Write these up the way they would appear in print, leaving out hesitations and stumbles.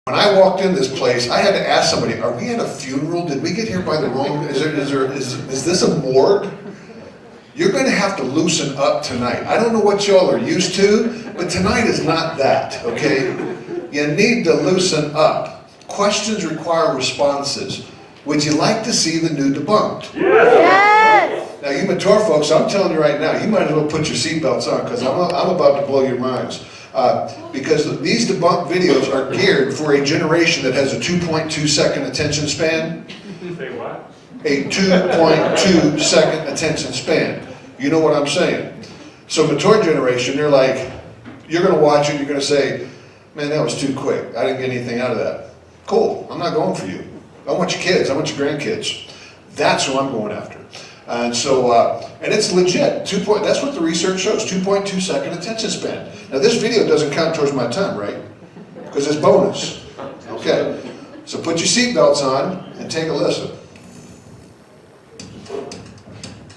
When I walked in this place, I had to ask somebody, are we at a funeral? Did we get here by the wrong, is this a morgue? You're gonna have to loosen up tonight. I don't know what y'all are used to, but tonight is not that, okay? You need to loosen up. Questions require responses. Would you like to see the new debunked? Yes! Now you mature folks, I'm telling you right now, you might as well put your seatbelts on because I'm about to blow your minds. Because these debunked videos are geared for a generation that has a 2.2 second attention span. Say what? A 2.2 second attention span. You know what I'm saying? So mature generation, they're like, you're gonna watch it, you're gonna say, man, that was too quick. I didn't get anything out of that. Cool, I'm not going for you. I want your kids, I want your grandkids. That's who I'm going after. And so, and it's legit. That's what the research shows, 2.2 second attention span. Now this video doesn't count towards my time, right? Because it's bonus. Okay, so put your seatbelts on and take a listen.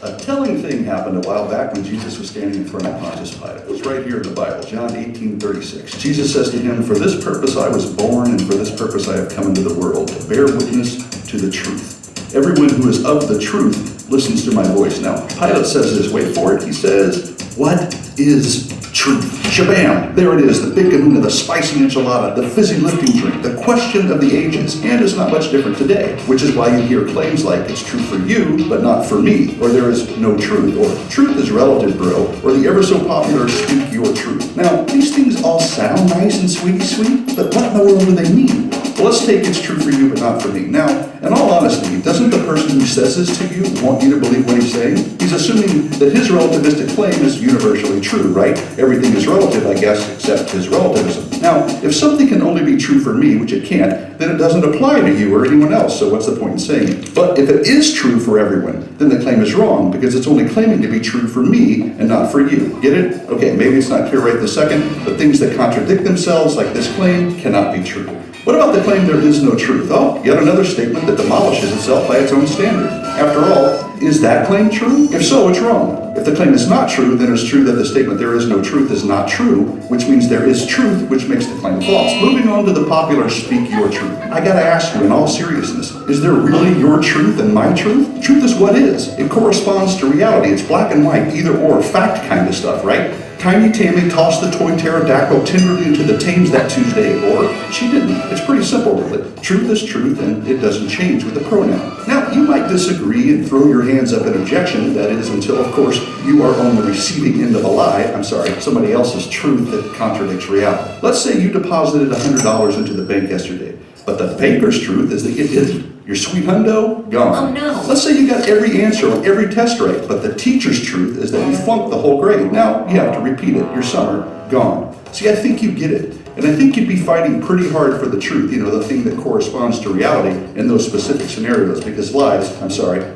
A telling thing happened a while back when Jesus was standing in front of Pontius Pilate. It was right here in the Bible, John 18:36. Jesus says to him, "For this purpose I was born, and for this purpose I have come into the world, to bear witness to the truth. Everyone who is of the truth listens to my voice." Now, Pilate says this, wait for it, he says, "What is truth?" Shabam! There it is, the big kahuna, the spicy enchilada, the fizzy lifting drink, the question of the ages, and it's not much different today, which is why you hear claims like, "It's true for you, but not for me," or "There is no truth," or "Truth is relative, bro," or the ever so popular "Speak your truth." Now, these things all sound nice and sweet, but what in the world do they mean? Well, let's take "It's true for you, but not for me." Now, in all honesty, doesn't the person who says this to you want you to believe what he's saying? He's assuming that his relativistic claim is universally true, right? Everything is relative, I guess, except his relativism. Now, if something can only be true for me, which it can't, then it doesn't apply to you or anyone else, so what's the point in saying it? But if it is true for everyone, then the claim is wrong, because it's only claiming to be true for me and not for you. Get it? Okay, maybe it's not clear right this second, but things that contradict themselves, like this claim, cannot be true. What about the claim there is no truth? Oh, yet another statement that demolishes itself by its own standard. After all, is that claim true? If so, it's wrong. If the claim is not true, then it's true that the statement "there is no truth" is not true, which means there is truth, which makes the claim false. Moving on to the popular "Speak your truth." I gotta ask you in all seriousness, is there really your truth and my truth? Truth is what is. It corresponds to reality. It's black and white, either or, fact kind of stuff, right? Tiny Tammy tossed the toy pterodactyl tenderly into the Thames that Tuesday, or she didn't. It's pretty simple, really. Truth is truth, and it doesn't change with the pronoun. Now, you might disagree and throw your hands up in objection, that is, until, of course, you are on the receiving end of a lie, somebody else's truth that contradicts reality. Let's say you deposited $100 into the bank yesterday, but the banker's truth is that you didn't. Your sweet hundo, gone. Oh no. Let's say you got every answer on every test right, but the teacher's truth is that you flunked the whole grade. Now you have to repeat it. Your summer, gone. See, I think you get it. And I think you'd be fighting pretty hard for the truth, the thing that corresponds to reality in those specific scenarios, because lies,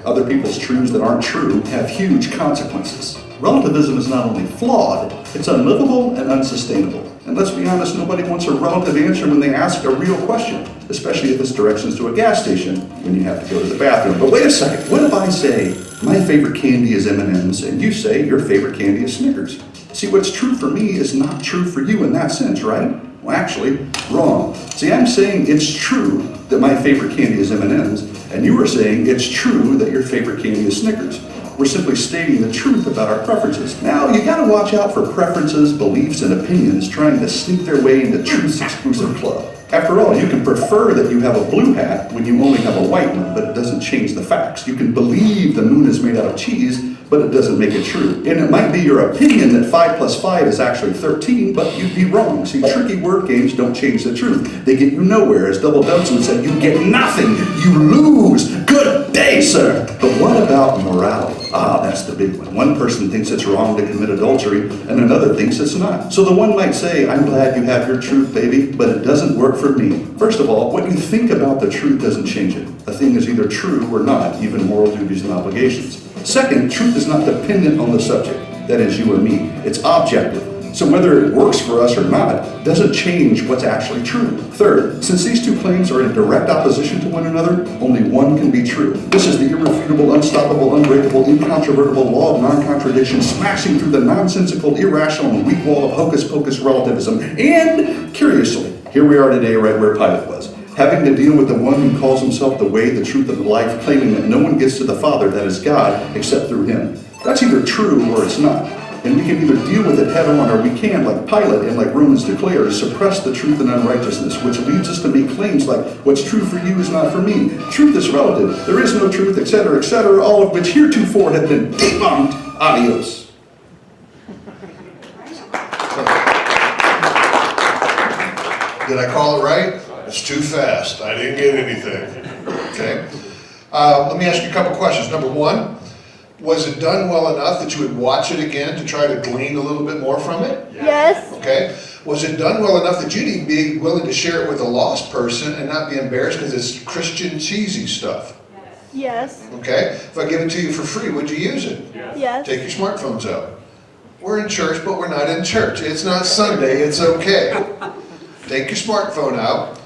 other people's truths that aren't true, have huge consequences. Relativism is not only flawed, it's unlivable and unsustainable. And let's be honest, nobody wants a relative answer when they ask a real question, especially if it's directions to a gas station when you have to go to the bathroom. But wait a second, what if I say, my favorite candy is M&M's, and you say your favorite candy is Snickers? See, what's true for me is not true for you in that sense, right? Well, actually, wrong. See, I'm saying it's true that my favorite candy is M&M's, and you are saying it's true that your favorite candy is Snickers. We're simply stating the truth about our preferences. Now, you gotta watch out for preferences, beliefs, and opinions trying to sneak their way into Truth's exclusive club. After all, you can prefer that you have a blue hat when you only have a white one, but it doesn't change the facts. You can believe the moon is made out of cheese, but it doesn't make it true. And it might be your opinion that 5 plus 5 is actually 13, but you'd be wrong. See, tricky word games don't change the truth. They get you nowhere. As Double Dutton said, you get nothing, you lose. Good day, sir. But what about morality? Ah, that's the big one. One person thinks it's wrong to commit adultery, and another thinks it's not. So the one might say, I'm glad you have your truth, baby, but it doesn't work for me. First of all, what you think about the truth doesn't change it. A thing is either true or not, even moral duties and obligations. Second, truth is not dependent on the subject, that is you or me. It's objective. So whether it works for us or not doesn't change what's actually true. Third, since these two claims are in direct opposition to one another, only one can be true. This is the irrefutable, unstoppable, unbreakable, incontrovertible law of non-contradiction, smashing through the nonsensical, irrational, and weak wall of hocus-pocus relativism, and, curiously, Here we are today, right where Pilate was, having to deal with the one who calls himself the way, the truth, and the life, claiming that no one gets to the Father, that is God, except through him. That's either true or it's not. And we can either deal with it head on, or we can, like Pilate and like Romans declares, suppress the truth and unrighteousness, which leads us to make claims like, what's true for you is not for me. Truth is relative. There is no truth, etc., all of which heretofore have been debunked. Adios. Did I call it right? It's too fast. I didn't get anything. Okay. Let me ask you a couple questions. Number one, was it done well enough that you would watch it again to try to glean a little bit more from it? Yes. Okay. Was it done well enough that you'd even be willing to share it with a lost person and not be embarrassed because it's Christian cheesy stuff? Yes. Okay. If I give it to you for free, would you use it? Yes. Take your smartphones out. We're in church, but we're not in church. It's not Sunday. It's okay. Take your smartphone out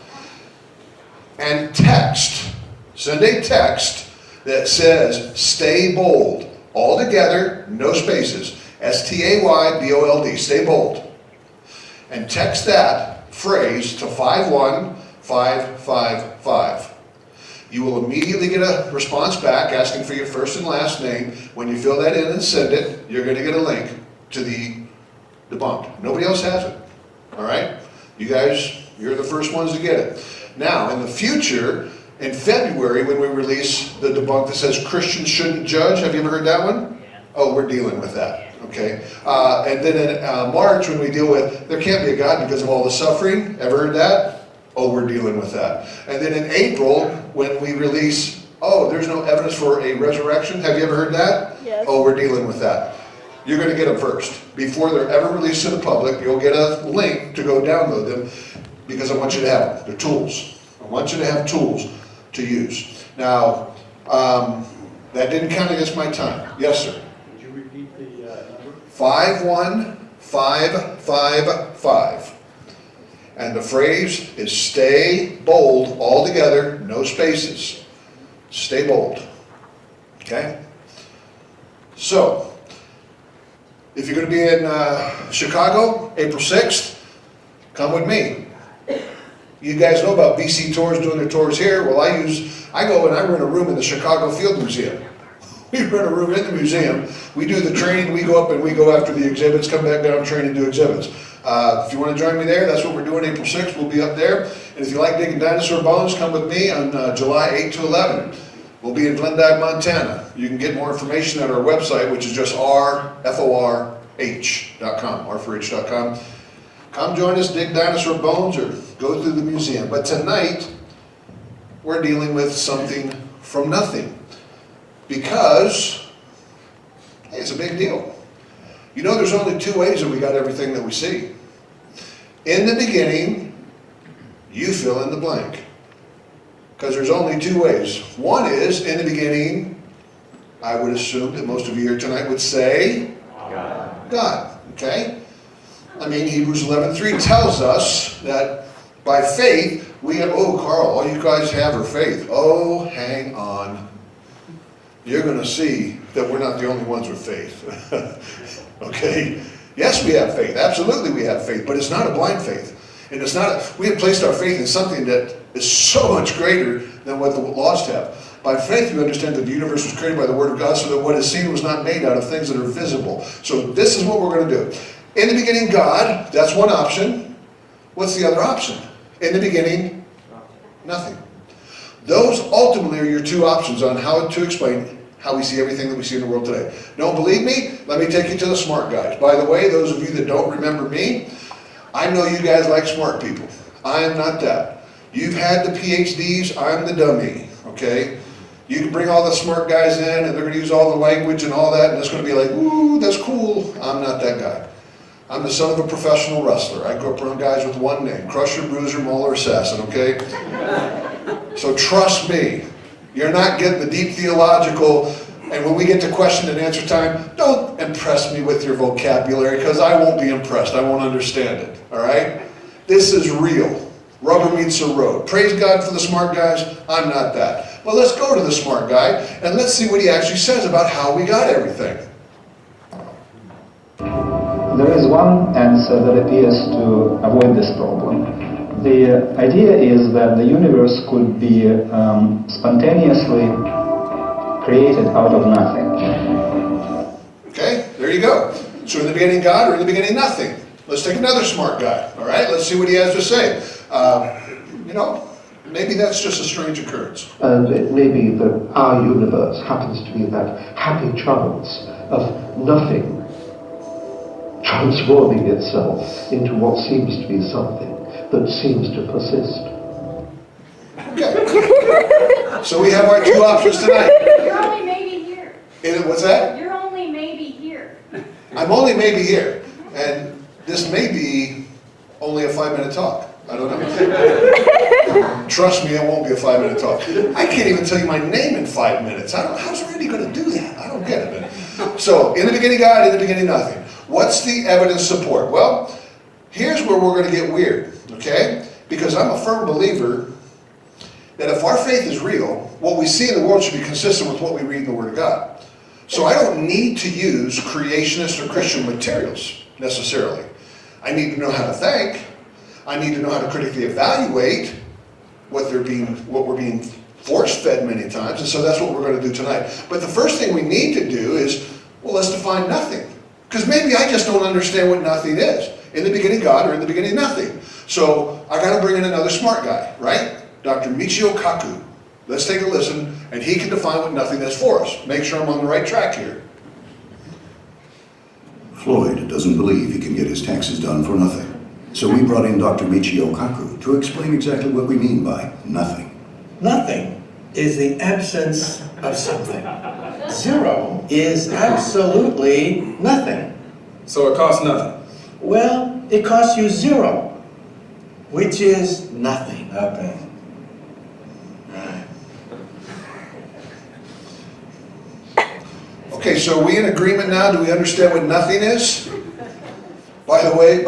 and text. Send a text that says, stay bold. All together, no spaces. S-T-A-Y-B-O-L-D. Stay bold. And text that phrase to 51555. You will immediately get a response back asking for your first and last name. When you fill that in and send it, you're going to get a link to the debunked. Nobody else has it. All right? You guys, you're the first ones to get it. Now, in the future, in February, when we release the debunk that says Christians shouldn't judge, have you ever heard that one? Oh, we're dealing with that. Okay. And then in March, when we deal with there can't be a God because of all the suffering, ever heard that? Oh, we're dealing with that. And then in April, when we release, oh, there's no evidence for a resurrection, have you ever heard that? Yes. Oh, we're dealing with that. You're going to get them first. Before they're ever released to the public, you'll get a link to go download them because I want you to have them. They're tools. I want you to have tools to use. Now, that didn't count against my time. Yes, sir. Could you repeat the number? 51555. And the phrase is stay bold, all together, no spaces. Stay bold. Okay? So, if you're going to be in Chicago, April 6th, come with me. You guys know about BC Tours doing their tours here. Well, I go and I rent a room in the Chicago Field Museum. We rent a room in the museum. We do the training. We go up and we go after the exhibits, come back down, train, and do exhibits. If you want to join me there, that's what we're doing April 6th. We'll be up there. And if you like digging dinosaur bones, come with me on July 8 to 11. We'll be in Glendive, Montana. You can get more information at our website, which is just rforh.com, r4h.com. Come join us, dig dinosaur bones, or go through the museum. But tonight, we're dealing with something from nothing. Because, hey, it's a big deal. You know, there's only two ways that we got everything that we see. In the beginning, you fill in the blank. Because there's only two ways. One is, in the beginning, I would assume that most of you here tonight would say, God. Okay? I mean, Hebrews 11:3 tells us that by faith, we have, oh, Carl, all you guys have are faith. Oh, hang on. You're going to see that we're not the only ones with faith. Okay? Yes, we have faith. Absolutely we have faith. But it's not a blind faith. And it's not, we have placed our faith in something that is so much greater than what the lost have. By faith, you understand that the universe was created by the Word of God, so that what is seen was not made out of things that are visible. So this is what we're going to do. In the beginning, God, that's one option. What's the other option? In the beginning, nothing. Those ultimately are your two options on how to explain how we see everything that we see in the world today. Don't believe me? Let me take you to the smart guys. By the way, those of you that don't remember me, I know you guys like smart people. I am not that. You've had the PhDs, I'm the dummy, okay? You can bring all the smart guys in and they're going to use all the language and all that and it's going to be like, ooh, that's cool. I'm not that guy. I'm the son of a professional wrestler. I grew up around guys with one name, Crusher, Bruiser, Mauler, Assassin, okay? So trust me, you're not getting the deep theological, and when we get to question and answer time, don't impress me with your vocabulary because I won't be impressed. I won't understand it, all right? This is real. Rubber meets the road. Praise God for the smart guys. I'm not that. But let's go to the smart guy and let's see what he actually says about how we got everything. There is one answer that appears to avoid this problem. The idea is that the universe could be spontaneously created out of nothing. Okay, there you go. So in the beginning God, or in the beginning nothing. Let's take another smart guy, all right? Let's see what he has to say. You know, maybe that's just a strange occurrence. And it may be that our universe happens to be that happy trance of nothing transforming itself into what seems to be something that seems to persist. Okay. So we have our two options tonight. You're only maybe here. What's that? You're only maybe here. I'm only maybe here. And this may be only a 5-minute talk. I don't know. Trust me, it won't be a 5-minute talk. I can't even tell you my name in 5 minutes. How's Randy going to do that? I don't get it. So, in the beginning God, in the beginning nothing. What's the evidence support? Well, here's where we're going to get weird, okay? Because I'm a firm believer that if our faith is real, what we see in the world should be consistent with what we read in the Word of God. So I don't need to use creationist or Christian materials, necessarily. I need to know how to think. I need to know how to critically evaluate what we're being force-fed many times, and so that's what we're going to do tonight. But the first thing we need to do is, well, let's define nothing. Because maybe I just don't understand what nothing is. In the beginning God, or in the beginning nothing. So I got to bring in another smart guy, right? Dr. Michio Kaku. Let's take a listen, and he can define what nothing is for us. Make sure I'm on the right track here. Floyd doesn't believe he can get his taxes done for nothing. So we brought in Dr. Michio Kaku to explain exactly what we mean by nothing. Nothing is the absence of something. Zero is absolutely nothing. So it costs nothing. Well, it costs you zero, which is nothing. Nothing. Right. Okay, so are we in agreement now? Do we understand what nothing is? By the way,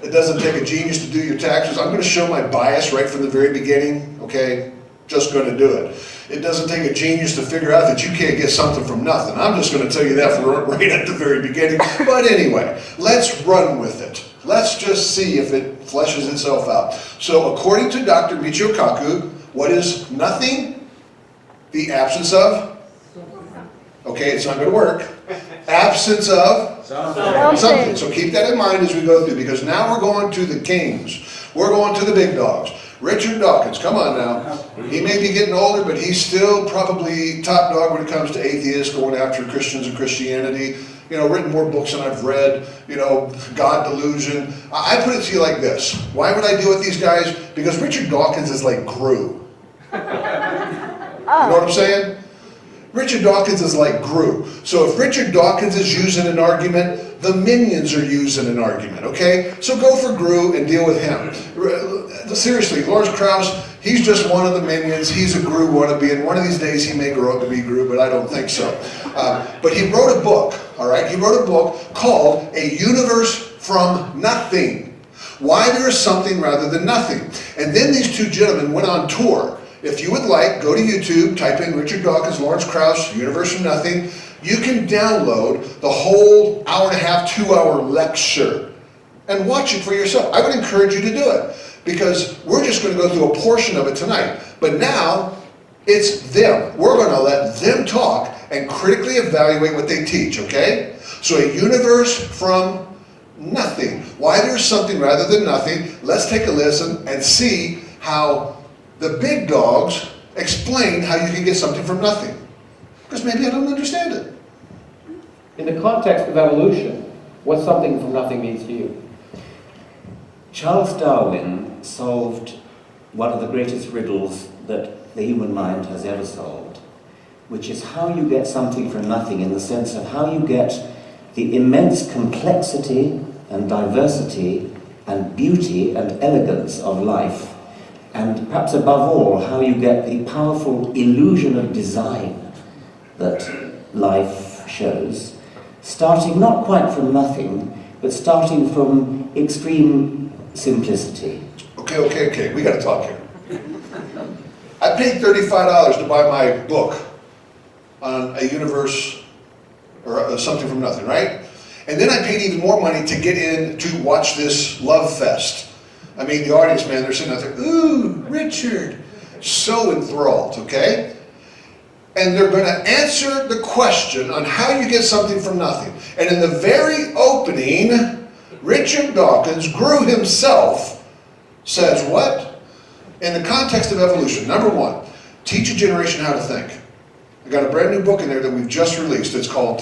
it doesn't take a genius to do your taxes. I'm going to show my bias right from the very beginning, okay? Just going to do it. It doesn't take a genius to figure out that you can't get something from nothing. I'm just going to tell you that right at the very beginning. But anyway, let's run with it. Let's just see if it fleshes itself out. So according to Dr. Michio Kaku, what is nothing? The absence of? Okay, it's not going to work. Absence of? Something. So keep that in mind as we go through, because now we're going to the kings. We're going to the big dogs. Richard Dawkins, come on now. He may be getting older, but he's still probably top dog when it comes to atheists, going after Christians and Christianity. You know, written more books than I've read. You know, God delusion. I put it to you like this. Why would I deal with these guys? Because Richard Dawkins is like Gru. You know what I'm saying? Richard Dawkins is like Gru. So if Richard Dawkins is using an argument, the minions are using an argument, okay? So go for Gru and deal with him. Seriously, Lawrence Krauss, he's just one of the minions. He's a Gru wannabe, and one of these days he may grow up to be Gru, but I don't think so. But he wrote a book, all right? He wrote a book called A Universe from Nothing. Why there is something rather than nothing. And then these two gentlemen went on tour. If you would like, go to YouTube, type in Richard Dawkins, Lawrence Krauss, Universe from Nothing. You can download the whole hour-and-a-half, 2-hour lecture and watch it for yourself. I would encourage you to do it because we're just going to go through a portion of it tonight. But now, it's them. We're going to let them talk and critically evaluate what they teach, okay? So a universe from nothing. Why there's something rather than nothing. Let's take a listen and see how the big dogs explain how you can get something from nothing. Because maybe I don't understand it. In the context of evolution, what something from nothing means to you? Charles Darwin solved one of the greatest riddles that the human mind has ever solved, which is how you get something from nothing, in the sense of how you get the immense complexity and diversity and beauty and elegance of life, and perhaps above all, how you get the powerful illusion of design that life shows, starting not quite from nothing, but starting from extreme simplicity. Okay, we got to talk here. I paid $35 to buy my book on a universe or something from nothing, right? And then I paid even more money to get in to watch this love fest. I mean, the audience, man, they're sitting out there, ooh, Richard, so enthralled, okay? And they're going to answer the question on how you get something from nothing. And in the very opening, Richard Dawkins, Guru himself, says what? In the context of evolution, number one, teach a generation how to think. I got a brand new book in there that we've just released. It's called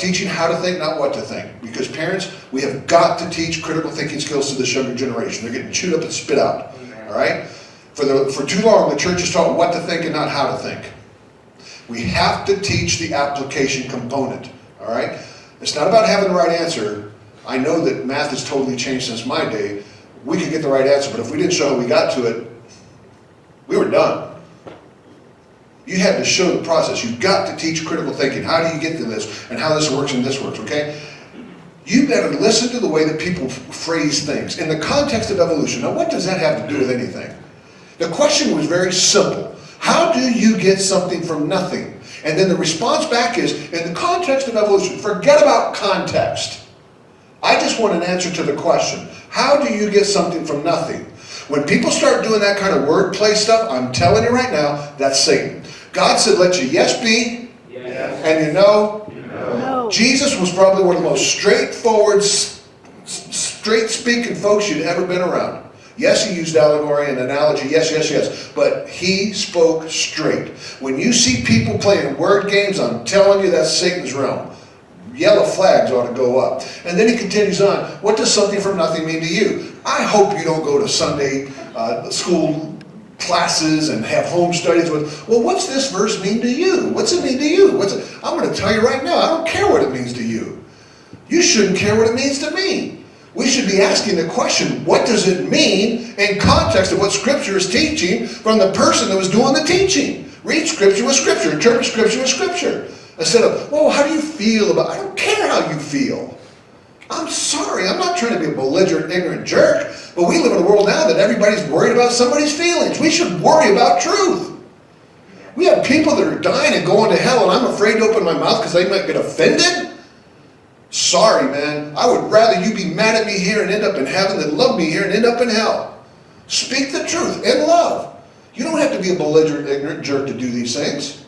Teaching How to Think, Not What to Think. Because parents, we have got to teach critical thinking skills to this younger generation. They're getting chewed up and spit out. All right? For too long, the church has taught what to think and not how to think. We have to teach the application component. All right? It's not about having the right answer. I know that math has totally changed since my day. We could get the right answer, but if we didn't show how we got to it, we were done. You had to show the process. You've got to teach critical thinking. How do you get to this? And how this works and this works, okay? You better listen to the way that people phrase things. In the context of evolution, now what does that have to do with anything? The question was very simple. How do you get something from nothing? And then the response back is, in the context of evolution, forget about context. I just want an answer to the question. How do you get something from nothing? When people start doing that kind of wordplay stuff, I'm telling you right now, that's Satan. God said, let your yes be, yes, and your no. No. Jesus was probably one of the most straightforward, straight-speaking folks you'd ever been around. Yes, he used allegory and analogy, yes, but he spoke straight. When you see people playing word games, I'm telling you that's Satan's realm. Yellow flags ought to go up. And then he continues on. What does something from nothing mean to you? I hope you don't go to Sunday school classes and have home studies with, well, what's this verse mean to you? What's it mean to you? I'm going to tell you right now, I don't care what it means to you. You shouldn't care what it means to me. We should be asking the question, what does it mean in context of what Scripture is teaching from the person that was doing the teaching? Read Scripture with Scripture. Interpret Scripture with Scripture. Instead of, well, how do you feel about it? I don't care how you feel. I'm sorry, I'm not trying to be a belligerent, ignorant jerk, but we live in a world now that everybody's worried about somebody's feelings. We should worry about truth. We have people that are dying and going to hell, and I'm afraid to open my mouth because they might get offended? Sorry, man. I would rather you be mad at me here and end up in heaven than love me here and end up in hell. Speak the truth in love. You don't have to be a belligerent, ignorant jerk to do these things.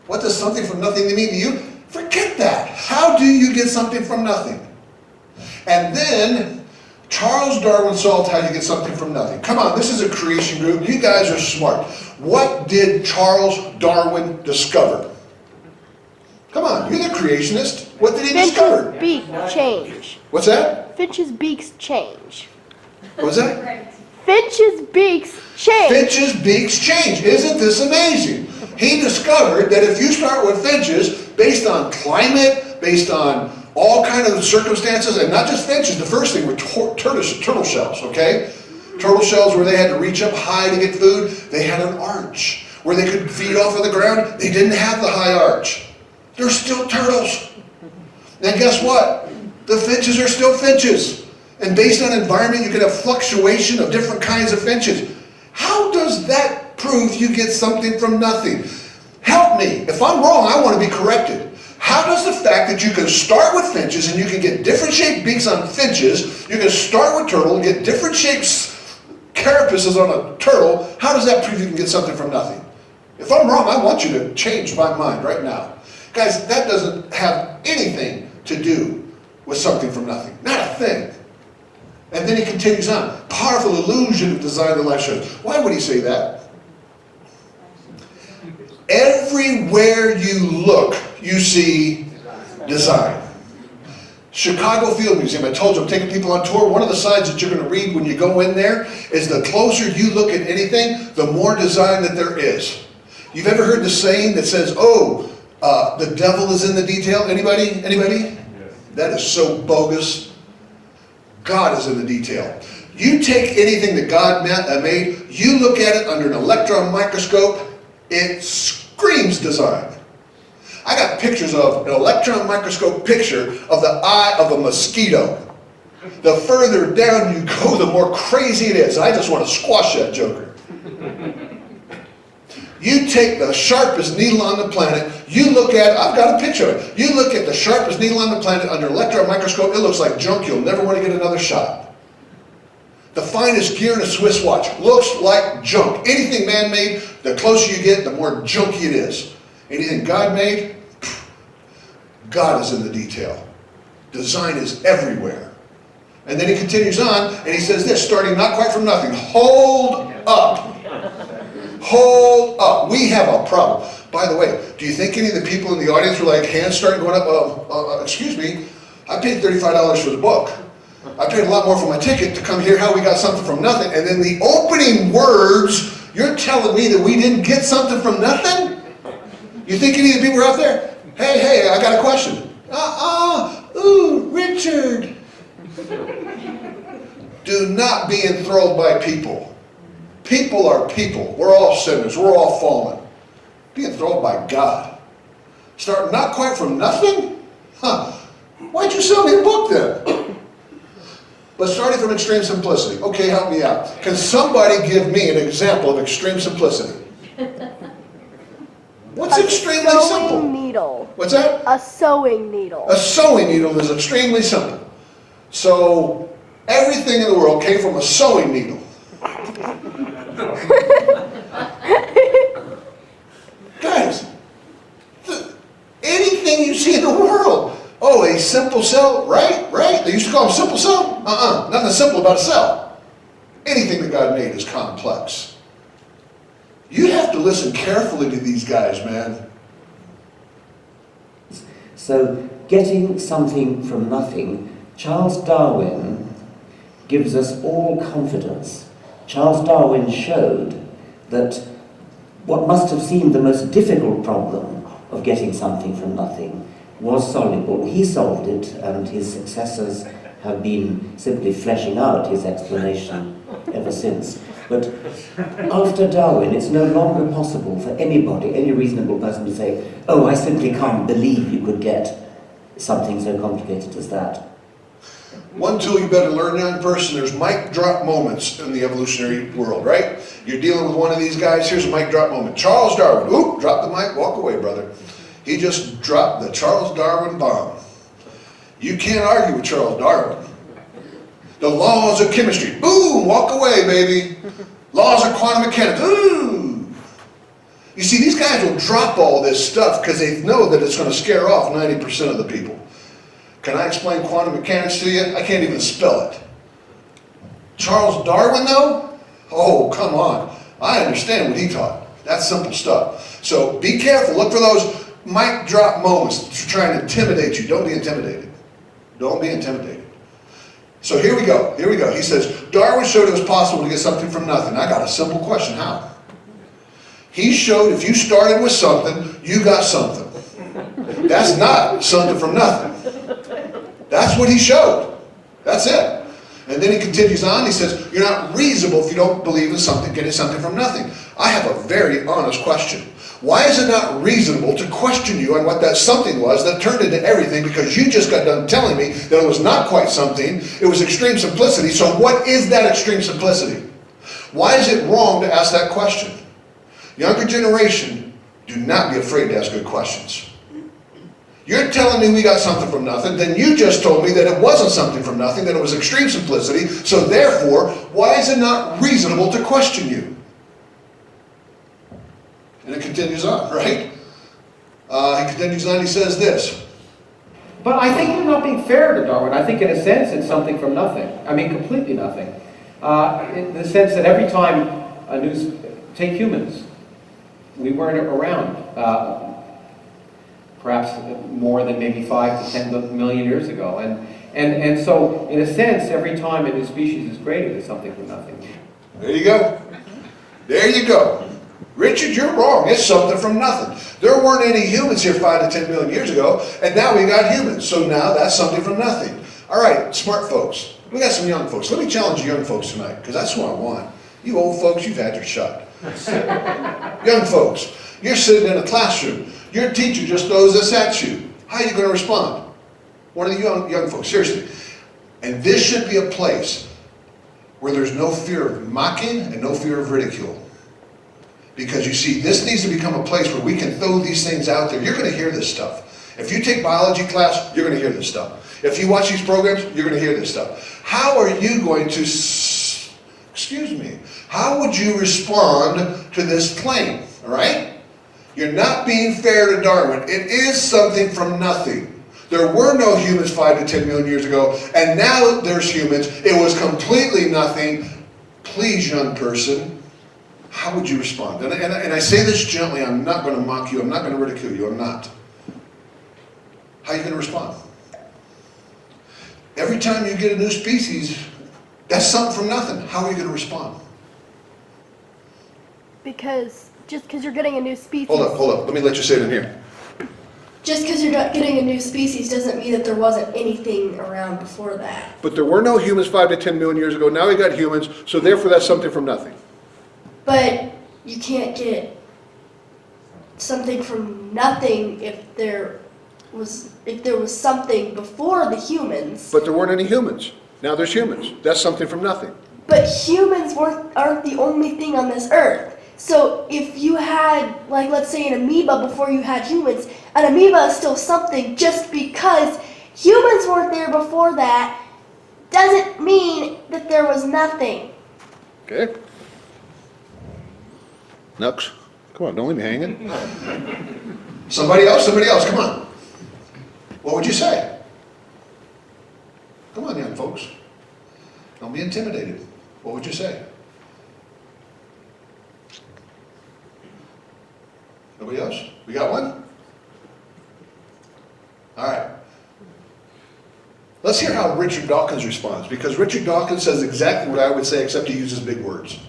What does something from nothing mean to you? Forget that. How do you get something from nothing? And then Charles Darwin solved how you get something from nothing. Come on, this is a creation group. You guys are smart. What did Charles Darwin discover? Come on, you're the creationist. What did he discover? Finch's beak change. What's that? Finch's beaks change. What was that? Finch's beaks change. Finch's beaks change. Isn't this amazing? He discovered that if you start with finches, based on climate, based on all kind of circumstances, and not just finches, the first thing were turtle shells, okay? Turtle shells where they had to reach up high to get food. They had an arch where they could feed off of the ground. They didn't have the high arch. They're still turtles. And guess what? The finches are still finches. And based on environment, you can have fluctuation of different kinds of finches. How does that prove you get something from nothing? Help me. If I'm wrong, I want to be corrected. How does the fact that you can start with finches and you can get different shaped beaks on finches, you can start with turtle and get different shapes, carapaces on a turtle, how does that prove you can get something from nothing? If I'm wrong, I want you to change my mind right now. Guys, that doesn't have anything to do with something from nothing. Not a thing. And then he continues on. Powerful illusion of design that life shows. Why would he say that? Everywhere you look, you see design. Chicago Field Museum, I told you I'm taking people on tour. One of the signs that you're going to read when you go in there is the closer you look at anything, the more design that there is. You've ever heard the saying that says, oh, the devil is in the detail? Anybody? Yes. That is so bogus. God is in the detail. You take anything that God made, you look at it under an electron microscope, it screams design. I got pictures of an electron microscope picture of the eye of a mosquito. The further down you go, the more crazy it is. I just want to squash that joker. You take the sharpest needle on the planet, you look at it, I've got a picture of it. You look at the sharpest needle on the planet under an electron microscope, it looks like junk. You'll never want to get another shot. The finest gear in a Swiss watch looks like junk. Anything man-made, the closer you get, the more junky it is. Anything God-made, God is in the detail. Design is everywhere. And then he continues on, and he says this, starting not quite from nothing. Hold up. Hold up. We have a problem. By the way, do you think any of the people in the audience were like, hands started going up, excuse me, I paid $35 for the book. I paid a lot more for my ticket to come hear how we got something from nothing. And then the opening words, you're telling me that we didn't get something from nothing? You think any of the people are out there? Hey, I got a question. Ooh, Richard. Do not be enthralled by people. People are people. We're all sinners. We're all fallen. Be enthralled by God. Start not quite from nothing? Why'd you sell me a book then? But starting from extreme simplicity. Okay, help me out. Can somebody give me an example of extreme simplicity? What's extremely Sewing simple? needle. What's that? A sewing needle. A sewing needle is extremely simple. So everything in the world came from a sewing needle. Guys, anything you see in the world. Oh, a simple cell, right? They used to call them simple cell? Nothing simple about a cell. Anything that God made is complex. You have to listen carefully to these guys, man. So, getting something from nothing, Charles Darwin gives us all confidence. Charles Darwin showed that what must have seemed the most difficult problem of getting something from nothing was soluble. He solved it, and his successors have been simply fleshing out his explanation ever since. But after Darwin, it's no longer possible for anybody, any reasonable person, to say, oh, I simply can't believe you could get something so complicated as that. One tool you better learn, young person, there's mic drop moments in the evolutionary world, right? You're dealing with one of these guys, here's a mic drop moment. Charles Darwin, oop, drop the mic, walk away, brother. He just dropped the Charles Darwin bomb. You can't argue with Charles Darwin. The laws of chemistry, boom, walk away, baby. Laws of quantum mechanics, ooh. You see, these guys will drop all this stuff because they know that it's going to scare off 90% of the people. Can I explain quantum mechanics to you? I can't even spell it. Charles Darwin, though? Oh, come on. I understand what he taught. That's simple stuff. So be careful. Look for those mic drop moments to try and intimidate you. Don't be intimidated. Don't be intimidated. So here we go. He says, Darwin showed it was possible to get something from nothing. I got a simple question. How? He showed if you started with something, you got something. That's not something from nothing. That's what he showed. That's it. And then he continues on. He says, you're not reasonable if you don't believe in something, getting something from nothing. I have a very honest question. Why is it not reasonable to question you on what that something was that turned into everything, because you just got done telling me that it was not quite something, it was extreme simplicity. So what is that extreme simplicity? Why is it wrong to ask that question? Younger generation, do not be afraid to ask good questions. You're telling me we got something from nothing, then you just told me that it wasn't something from nothing, that it was extreme simplicity, so therefore, why is it not reasonable to question you? And it continues on, right? He continues on, he says this. But I think you're not being fair to Darwin. I think in a sense it's something from nothing. I mean, completely nothing. In the sense that every time a news, take humans, we weren't around. Perhaps more than maybe 5 to 10 million years ago. And so, in a sense, every time a new species is created, it's something from nothing. There you go. There you go. Richard, you're wrong. It's something from nothing. There weren't any humans here 5 to 10 million years ago, and now we got humans. So now that's something from nothing. All right, smart folks. We got some young folks. Let me challenge the young folks tonight, because that's who I want. You old folks, you've had your shot. Young folks, you're sitting in a classroom. Your teacher just throws this at you. How are you going to respond? One of the young folks, seriously. And this should be a place where there's no fear of mocking and no fear of ridicule. Because you see, this needs to become a place where we can throw these things out there. You're going to hear this stuff. If you take biology class, you're going to hear this stuff. If you watch these programs, you're going to hear this stuff. How are you going to Excuse me. How would you respond to this claim? All right? You're not being fair to Darwin. It is something from nothing. There were no humans 5 to 10 million years ago, and now there's humans. It was completely nothing. Please, young person, how would you respond? And I say this gently. I'm not going to mock you. I'm not going to ridicule you. I'm not. How are you going to respond? Every time you get a new species, that's something from nothing. How are you going to respond? Because just because you're getting a new species. Hold up. Let me let you say it in here. Just because you're not getting a new species doesn't mean that there wasn't anything around before that. But there were no humans 5 to 10 million years ago. Now we got humans, so therefore that's something from nothing. But you can't get something from nothing if there was something before the humans. But there weren't any humans. Now there's humans. That's something from nothing. But humans aren't the only thing on this earth. So if you had, like, let's say an amoeba before you had humans, an amoeba is still something. Just because humans weren't there before that doesn't mean that there was nothing. Okay? Nux, come on, don't leave me hanging. Somebody else, come on. What would you say? Come on, young folks. Don't be intimidated. What would you say? Nobody else? We got one? All right. Let's hear how Richard Dawkins responds, because Richard Dawkins says exactly what I would say, except he uses big words.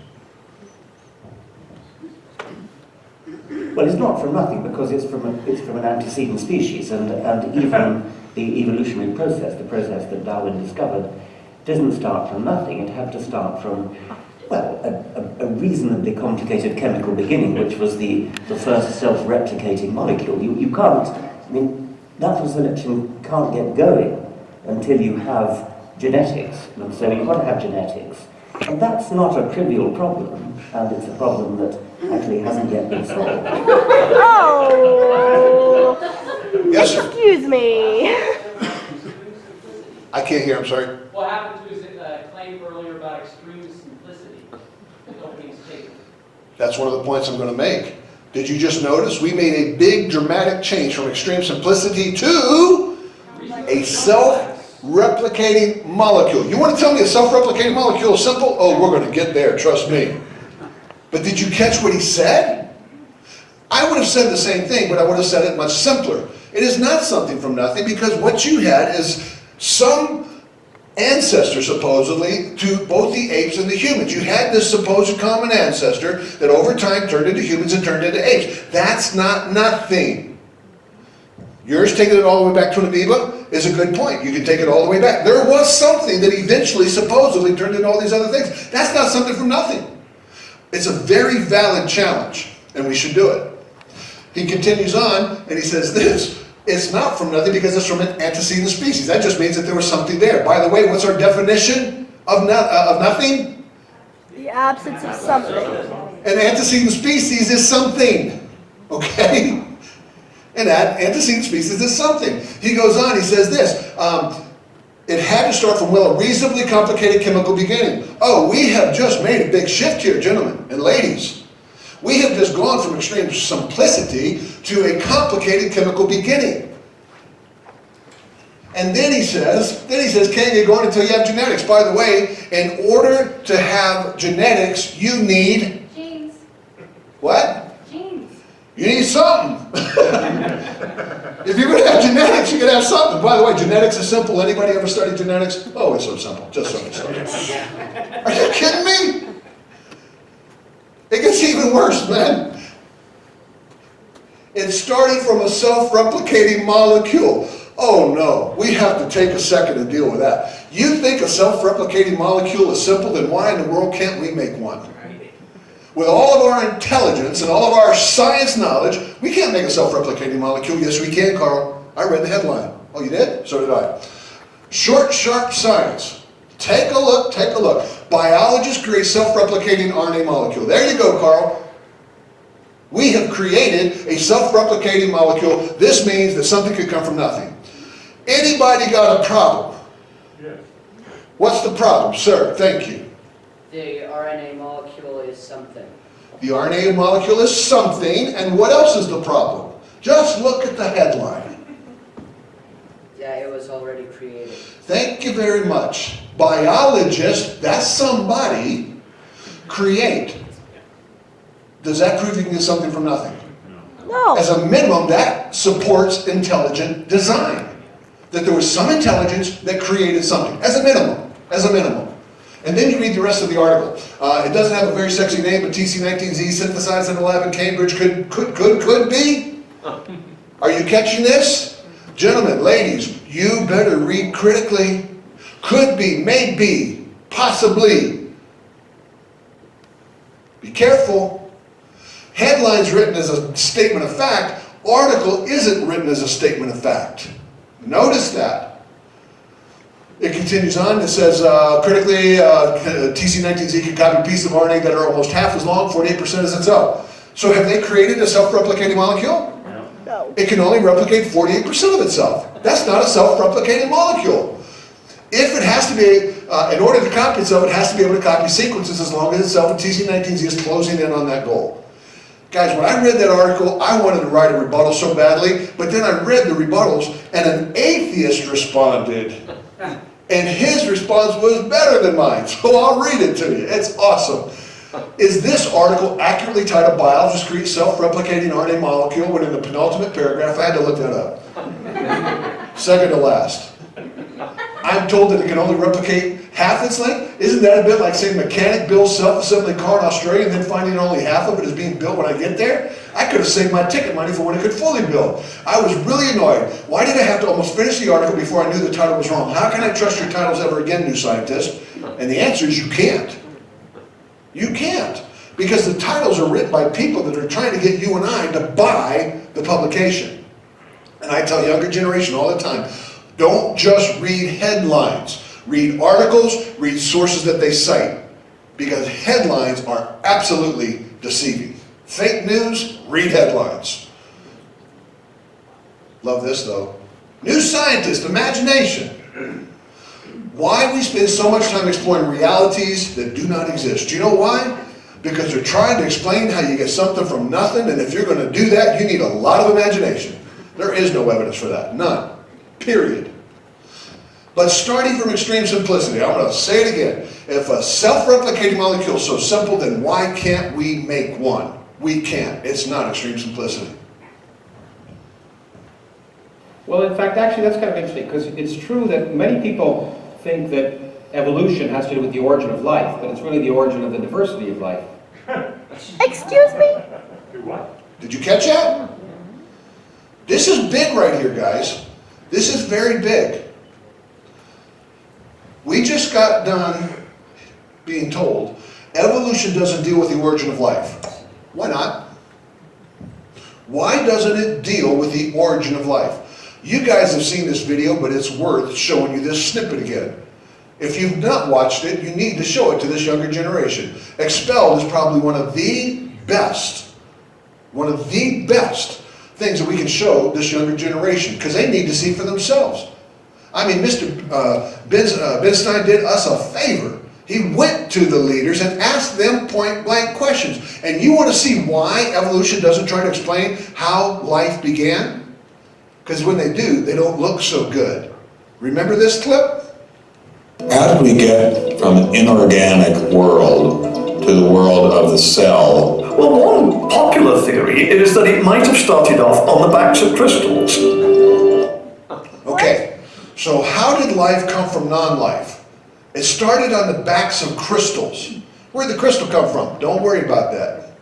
Well, it's not from nothing, because it's from an antecedent species, and even the evolutionary process, the process that Darwin discovered, doesn't start from nothing. It had to start from, well, a reasonably complicated chemical beginning, which was the first self-replicating molecule. You can't, I mean, natural selection can't get going until you have genetics, and so you've got to have genetics. And that's not a trivial problem, and it's a problem that actually hasn't yet been solved. Oh. Yes, sir. Excuse me. I can't hear, I'm sorry. What happened to his claim earlier about extreme simplicity? Opening statement. That's one of the points I'm going to make. Did you just notice we made a big dramatic change from extreme simplicity to a self-replicating molecule? You want to tell me a self-replicating molecule is simple? Oh, we're going to get there, trust me. But did you catch what he said? I would have said the same thing, but I would have said it much simpler. It is not something from nothing, because what you had is some ancestor, supposedly, to both the apes and the humans. You had this supposed common ancestor that over time turned into humans and turned into apes. That's not nothing. Yours taking it all the way back to an amoeba is a good point. You can take it all the way back. There was something that eventually, supposedly, turned into all these other things. That's not something from nothing. It's a very valid challenge, and we should do it. He continues on, and he says this. It's not from nothing because it's from an antecedent species. That just means that there was something there. By the way, what's our definition of nothing? The absence of something. An antecedent species is something. Okay? An antecedent species is something. He goes on, he says this. It had to start from, well, a reasonably complicated chemical beginning. Oh, we have just made a big shift here, gentlemen and ladies. We have just gone from extreme simplicity to a complicated chemical beginning. And then he says, can't get going until you have genetics. By the way, in order to have genetics, you need... Genes. What? Genes. You need something. If you're going to have genetics, you're going to have something. By the way, genetics is simple. Anybody ever studied genetics? Oh, it's so simple. Just so simple. Are you kidding me? It gets even worse, man. It started from a self-replicating molecule. Oh no, we have to take a second to deal with that. You think a self-replicating molecule is simple, then why in the world can't we make one? With all of our intelligence and all of our science knowledge, we can't make a self-replicating molecule. Yes, we can, Carl. I read the headline. Oh, you did? So did I. Short, sharp science. Take a look, take a look. Biologists create self-replicating RNA molecule. There you go, Carl. We have created a self-replicating molecule. This means that something could come from nothing. Anybody got a problem? Yes. What's the problem, sir? Thank you. The RNA molecule is something. The RNA molecule is something, and what else is the problem? Just look at the headline. Yeah, it was already created. Thank you very much. Biologist, that's somebody, create. Does that prove you can get something from nothing? No. As a minimum, that supports intelligent design. That there was some intelligence that created something, as a minimum, as a minimum. And then you read the rest of the article. It doesn't have a very sexy name, but TC19Z synthesized in a lab in Cambridge could be. Are you catching this? Gentlemen, ladies, you better read critically. Could be, may be, possibly. Be careful. Headline's written as a statement of fact. Article isn't written as a statement of fact. Notice that. It continues on. It says, critically, TC19Z can copy a piece of RNA that are almost half as long, 48% as itself. So have they created a self-replicating molecule? No. It can only replicate 48% of itself. That's not a self-replicating molecule. If it has to be, in order to copy itself, it has to be able to copy sequences as long as itself, and TC19Z is closing in on that goal. Guys, when I read that article, I wanted to write a rebuttal so badly, but then I read the rebuttals, and an atheist responded. And his response was better than mine, so I'll read it to you. It's awesome. Is this article accurately titled Biologists Create Self-Replicating RNA Molecule, when in the penultimate paragraph, I had to look that up. Second to last. I'm told that it can only replicate half its length? Isn't that a bit like saying mechanic builds self-assembling car in Australia and then finding only half of it is being built when I get there? I could have saved my ticket money for when it could fully build. I was really annoyed. Why did I have to almost finish the article before I knew the title was wrong? How can I trust your titles ever again, new scientist? And the answer is you can't. You can't. Because the titles are written by people that are trying to get you and I to buy the publication. And I tell younger generation all the time, don't just read headlines. Read articles, read sources that they cite. Because headlines are absolutely deceiving. Fake news, read headlines. Love this though. New scientist, imagination. Why we spend so much time exploring realities that do not exist. Do you know why? Because they're trying to explain how you get something from nothing, and if you're going to do that, you need a lot of imagination. There is no evidence for that. None. Period. But starting from extreme simplicity, I'm going to say it again. If a self-replicating molecule is so simple, then why can't we make one? We can't. It's not extreme simplicity. Well, in fact, actually, that's kind of interesting, because it's true that many people think that evolution has to do with the origin of life, but it's really the origin of the diversity of life. Excuse me? Did you catch that? This is big right here, guys. This is very big. We just got done being told evolution doesn't deal with the origin of life. Why not? Why doesn't it deal with the origin of life? You guys have seen this video, but it's worth showing you this snippet again. If you've not watched it, you need to show it to this younger generation. Expelled is probably one of the best things that we can show this younger generation, because they need to see for themselves. I mean, Mr. Ben Stein did us a favor. He went to the leaders and asked them point-blank questions. And you want to see why evolution doesn't try to explain how life began? Because when they do, they don't look so good. Remember this clip? How did we get from an inorganic world to the world of the cell? Well, one popular theory is that it might have started off on the backs of crystals. Okay, so how did life come from non-life? It started on the backs of crystals. Where'd the crystal come from? Don't worry about that.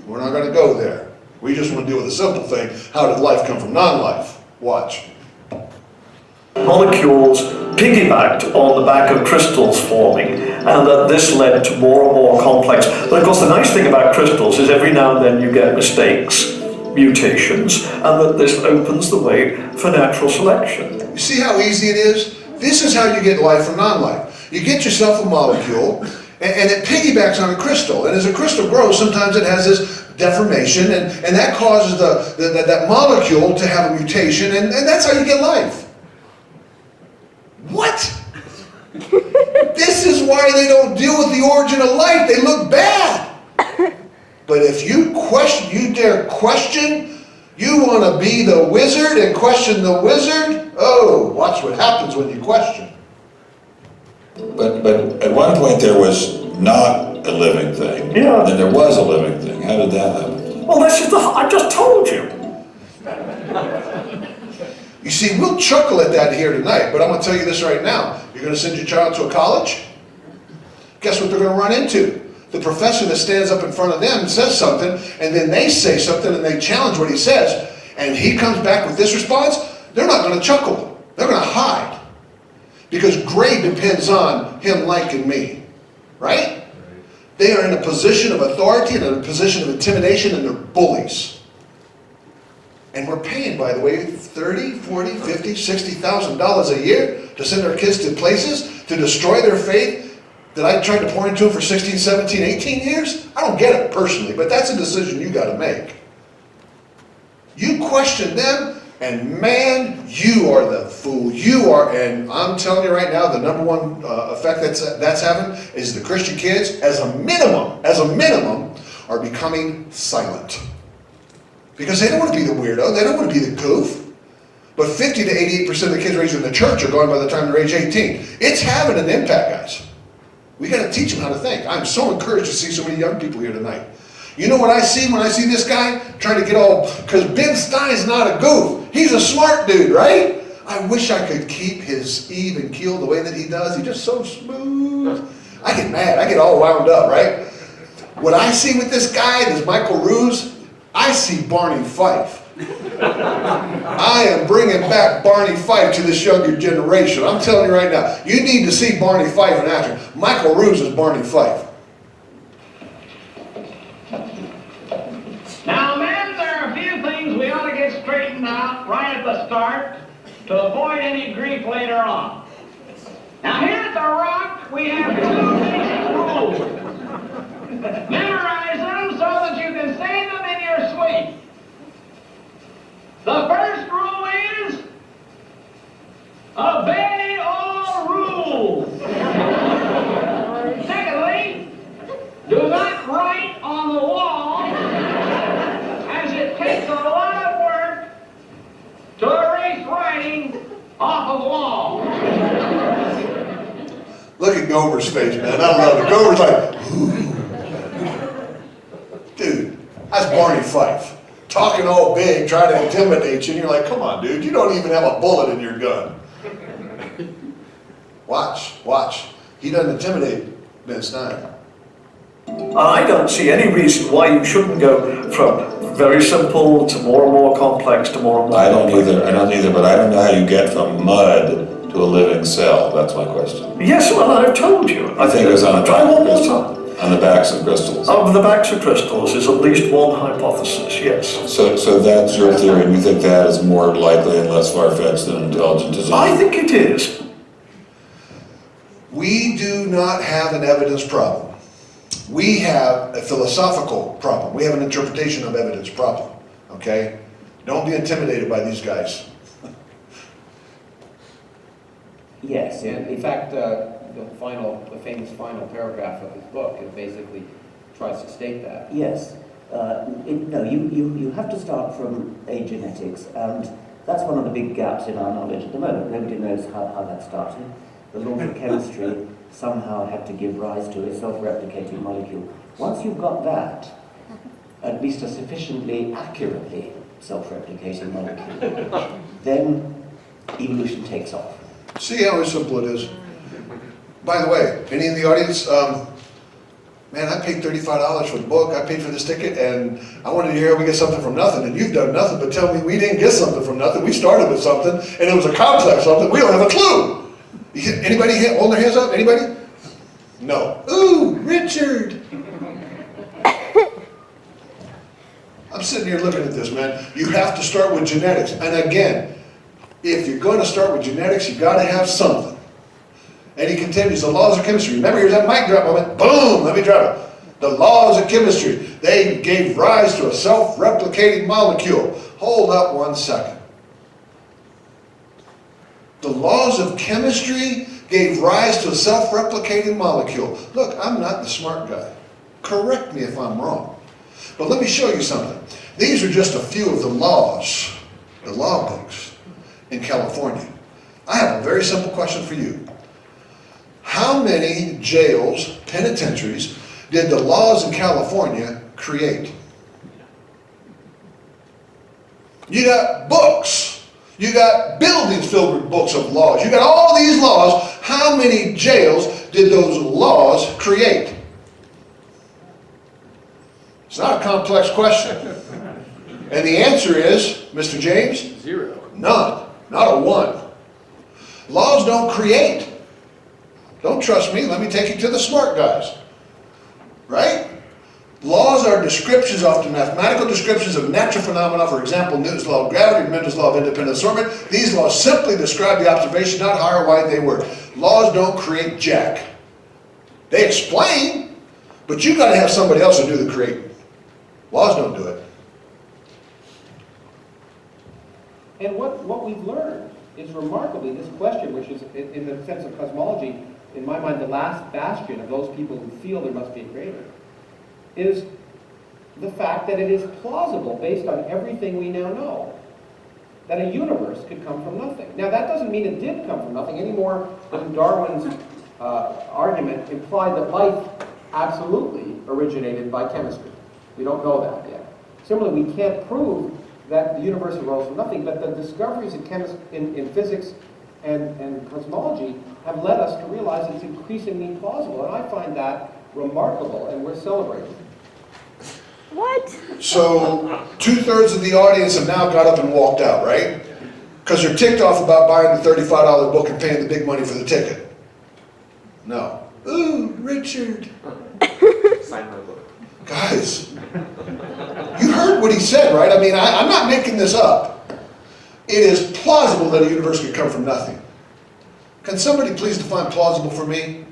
We're not going to go there. We just want to deal with a simple thing. How did life come from non-life? Watch. Molecules piggybacked on the back of crystals forming, and that this led to more and more complex. But of course, the nice thing about crystals is every now and then you get mistakes, mutations, and that this opens the way for natural selection. You see how easy it is? This is how you get life from non-life. You get yourself a molecule, and it piggybacks on a crystal. And as a crystal grows, sometimes it has this deformation, and that causes that molecule to have a mutation, and that's how you get life. What? This is why they don't deal with the origin of life. They look bad. But if you dare question, you want to be the wizard and question the wizard, oh, watch what happens when you question. But at one point there was not a living thing. Yeah. Then there was a living thing. How did that happen? Well, this is I just told you. You see, we'll chuckle at that here tonight, but I'm going to tell you this right now. You're going to send your child to a college? Guess what they're going to run into? The professor that stands up in front of them says something, and then they say something and they challenge what he says, and he comes back with this response. They're not going to chuckle. They're going to hide. Because grade depends on him liking me. Right? They are in a position of authority and in a position of intimidation, and they're bullies. And we're paying, by the way, $30, $40, $50, $60,000 a year to send our kids to places to destroy their faith that I tried to pour into them for 16, 17, 18 years? I don't get it personally, but that's a decision you got to make. You question them, and man, you are the fool. You are, and I'm telling you right now, the number one effect that's having is the Christian kids, as a minimum, are becoming silent. Because they don't want to be the weirdo. They don't want to be the goof. But 50 to 88% of the kids raised in the church are going by the time they're age 18. It's having an impact, guys. We got to teach them how to think. I'm so encouraged to see so many young people here tonight. You know what I see when I see this guy trying to get all, because Ben Stein's not a goof. He's a smart dude, right? I wish I could keep his even keel the way that he does. He's just so smooth. I get mad. I get all wound up, right? What I see with this guy, this Michael Ruse, I see Barney Fife. I am bringing back Barney Fife to this younger generation. I'm telling you right now, you need to see Barney Fife in action. Michael Ruse is Barney Fife. Now, men, there are a few things we ought to get straightened out right at the start to avoid any grief later on. Now, here at the Rock, we have 2 basic rules. Memorize them so that you can say them in your sleep. The first rule is, obey all rules. Secondly, do not write on the wall, as it takes a lot of work to erase writing off of the wall. Look at Gomer's face, man. I love it. Gomer's like, ooh. Dude, that's Barney Fife. Talking all big, trying to intimidate you, and you're like, come on, dude, you don't even have a bullet in your gun. Watch. He doesn't intimidate Ben Stein. I don't see any reason why you shouldn't go from very simple to more and more complex to more and more complex. I don't either, but I don't know how you get from mud to a living cell. That's my question. Yes, well, I've told you. I think it was on a Try one more time. On the backs of crystals. Of the backs of crystals is at least one hypothesis, yes. So that's your theory, and you think that is more likely and less far-fetched than intelligent design? I think it is. We do not have an evidence problem. We have a philosophical problem. We have an interpretation of evidence problem, okay? Don't be intimidated by these guys. Yes, and in fact, the famous final paragraph of his book, it basically tries to state that. Yes. No, you have to start from agenetics, and that's one of the big gaps in our knowledge at the moment. Nobody knows how that started. The laws of chemistry somehow had to give rise to a self-replicating molecule. Once you've got that, at least a sufficiently accurately self-replicating molecule, then evolution takes off. See how simple it is? By the way, any in the audience, man, I paid $35 for the book, I paid for this ticket, and I wanted to hear we get something from nothing, and you've done nothing but tell me we didn't get something from nothing. We started with something, and it was a complex something. We don't have a clue. Anybody holding their hands up? Anybody? No. Ooh, Richard. I'm sitting here looking at this, man. You have to start with genetics. And again, if you're going to start with genetics, you've got to have something. And he continues, the laws of chemistry. Remember, here's that mic drop moment. Boom, let me drop it. The laws of chemistry. They gave rise to a self-replicating molecule. Hold up one second. The laws of chemistry gave rise to a self-replicating molecule. Look, I'm not the smart guy. Correct me if I'm wrong. But let me show you something. These are just a few of the laws, the law books in California. I have a very simple question for you. How many jails, penitentiaries, did the laws in California create? You got books. You got buildings filled with books of laws. You got all these laws. How many jails did those laws create? It's not a complex question. And the answer is, Mr. James? 0. None. Not a 1. Laws don't create. Don't trust me. Let me take you to the smart guys. Right? Laws are descriptions, often mathematical descriptions of natural phenomena. For example, Newton's law of gravity, Mendel's law of independent assortment. These laws simply describe the observation, not how or why they work. Laws don't create jack. They explain, but you got to have somebody else to do the creating. Laws don't do it. And what we've learned is remarkably this question, which is, in the sense of cosmology, in my mind, the last bastion of those people who feel there must be a creator, is the fact that it is plausible, based on everything we now know, that a universe could come from nothing. Now, that doesn't mean it did come from nothing any more than Darwin's argument implied that life absolutely originated by chemistry. We don't know that yet. Similarly, we can't prove that the universe arose from nothing, but the discoveries in physics and cosmology have led us to realize it's increasingly plausible, and I find that remarkable, and we're celebrating. What? So 2/3 of the audience have now got up and walked out, right? Because they're ticked off about buying the $35 book and paying the big money for the ticket. No. Ooh, Richard. Sign my book. Guys, you heard what he said, right? I mean, I'm not making this up. It is plausible that a universe could come from nothing. Can somebody please define plausible for me?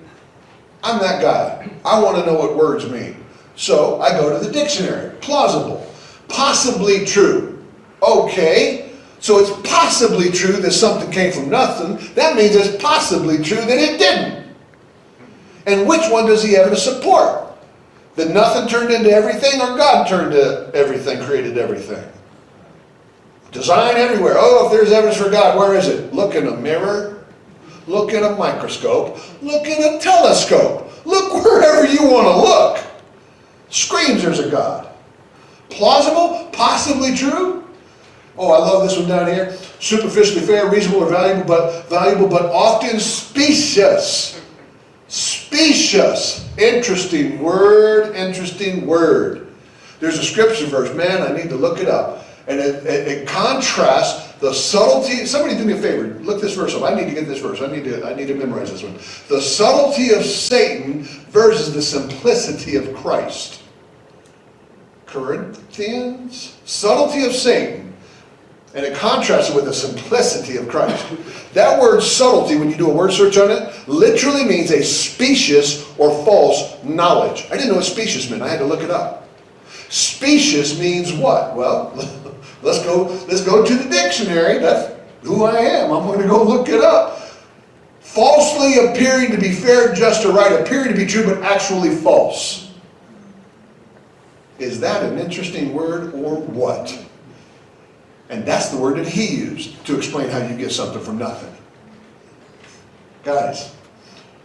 I'm that guy. I want to know what words mean. So I go to the dictionary. Plausible. Possibly true. Okay. So it's possibly true that something came from nothing. That means it's possibly true that it didn't. And which one does he have to support? That nothing turned into everything, or God turned to everything, created everything? Design everywhere. Oh, if there's evidence for God, where is it? Look in a mirror. Look in a microscope. Look in a telescope. Look wherever you want to look. Screams there's a God. Plausible? Possibly true? Oh, I love this one down here. Superficially fair, reasonable, or valuable, but often specious. Specious. Interesting word, interesting word. There's a scripture verse. Man, I need to look it up. And it contrasts the subtlety. Somebody do me a favor. Look this verse up. I need to get this verse. I need to memorize this one. The subtlety of Satan versus the simplicity of Christ. Corinthians. Subtlety of Satan. And it contrasts it with the simplicity of Christ. That word subtlety, when you do a word search on it, literally means a specious or false knowledge. I didn't know what specious meant. I had to look it up. Specious means what? Well, let's go to the dictionary. That's who I am. I'm going to go look it up. Falsely appearing to be fair, just, or right, appearing to be true, but actually false. Is that an interesting word or what? And that's the word that he used to explain how you get something from nothing. Guys,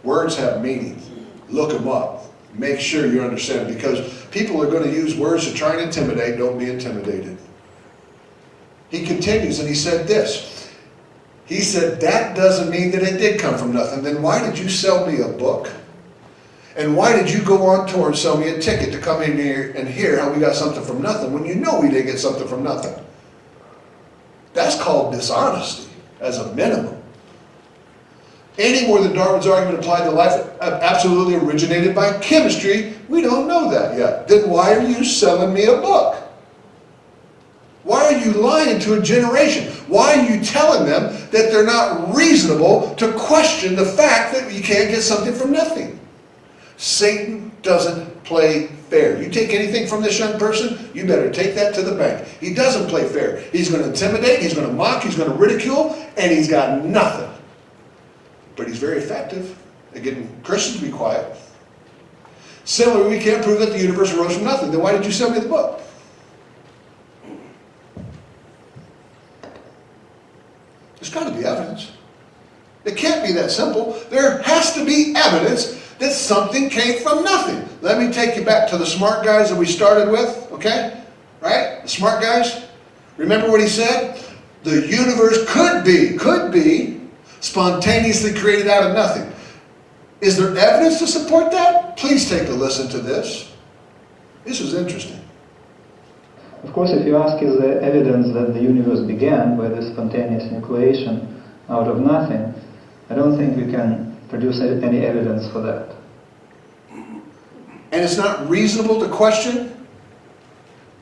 words have meaning. Look them up. Make sure you understand it, because people are going to use words to try and intimidate. Don't be intimidated. He continues and he said this. He said, that doesn't mean that it did come from nothing. Then why did you sell me a book? And why did you go on tour and sell me a ticket to come in here and hear how we got something from nothing when you know we didn't get something from nothing? That's called dishonesty, as a minimum. Any more than Darwin's argument applied to life absolutely originated by chemistry, we don't know that yet. Then why are you selling me a book? Why are you lying to a generation? Why are you telling them that they're not reasonable to question the fact that you can't get something from nothing? Satan doesn't play fair. You take anything from this young person, you better take that to the bank. He doesn't play fair. He's going to intimidate, he's going to mock, he's going to ridicule, and he's got nothing. but he's very effective at getting Christians to be quiet. Similarly, we can't prove that the universe arose from nothing. Then why did you send me the book? There's got to be evidence. It can't be that simple. There has to be evidence that something came from nothing. Let me take you back to the smart guys that we started with, okay? Right? The smart guys. Remember what he said? The universe could be spontaneously created out of nothing. Is there evidence to support that? Please take a listen to this. This is interesting. Of course, if you ask, is there evidence that the universe began by this spontaneous nucleation out of nothing, I don't think we can produce any evidence for that. And it's not reasonable to question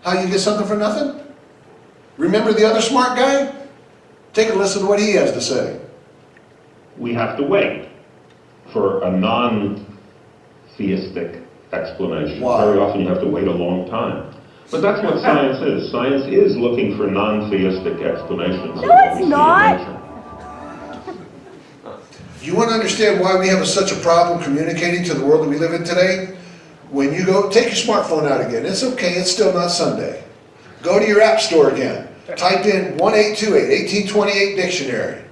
how you get something from nothing? Remember the other smart guy? Take a listen to what he has to say. We have to wait for a non-theistic explanation. Why? Very often you have to wait a long time. But that's what science is. Science is looking for non-theistic explanations. No, it's not. You want to understand why we have such a problem communicating to the world that we live in today? When you go, take your smartphone out again. It's okay, it's still not Sunday. Go to your app store again. Type in 1828, 1828 dictionary.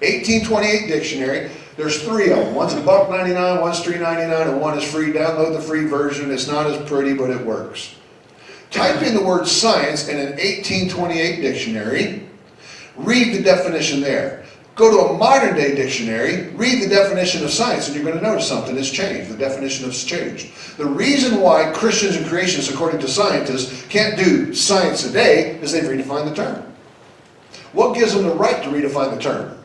1828 dictionary. There's 3 of them. One's $1.99, one's $3.99, and one is free. Download the free version. It's not as pretty, but it works. Type in the word science in an 1828 dictionary. Read the definition there. Go to a modern day dictionary, read the definition of science, and you're going to notice something has changed. The definition has changed. The reason why Christians and creationists, according to scientists, can't do science today is they've redefined the term. What gives them the right to redefine the term?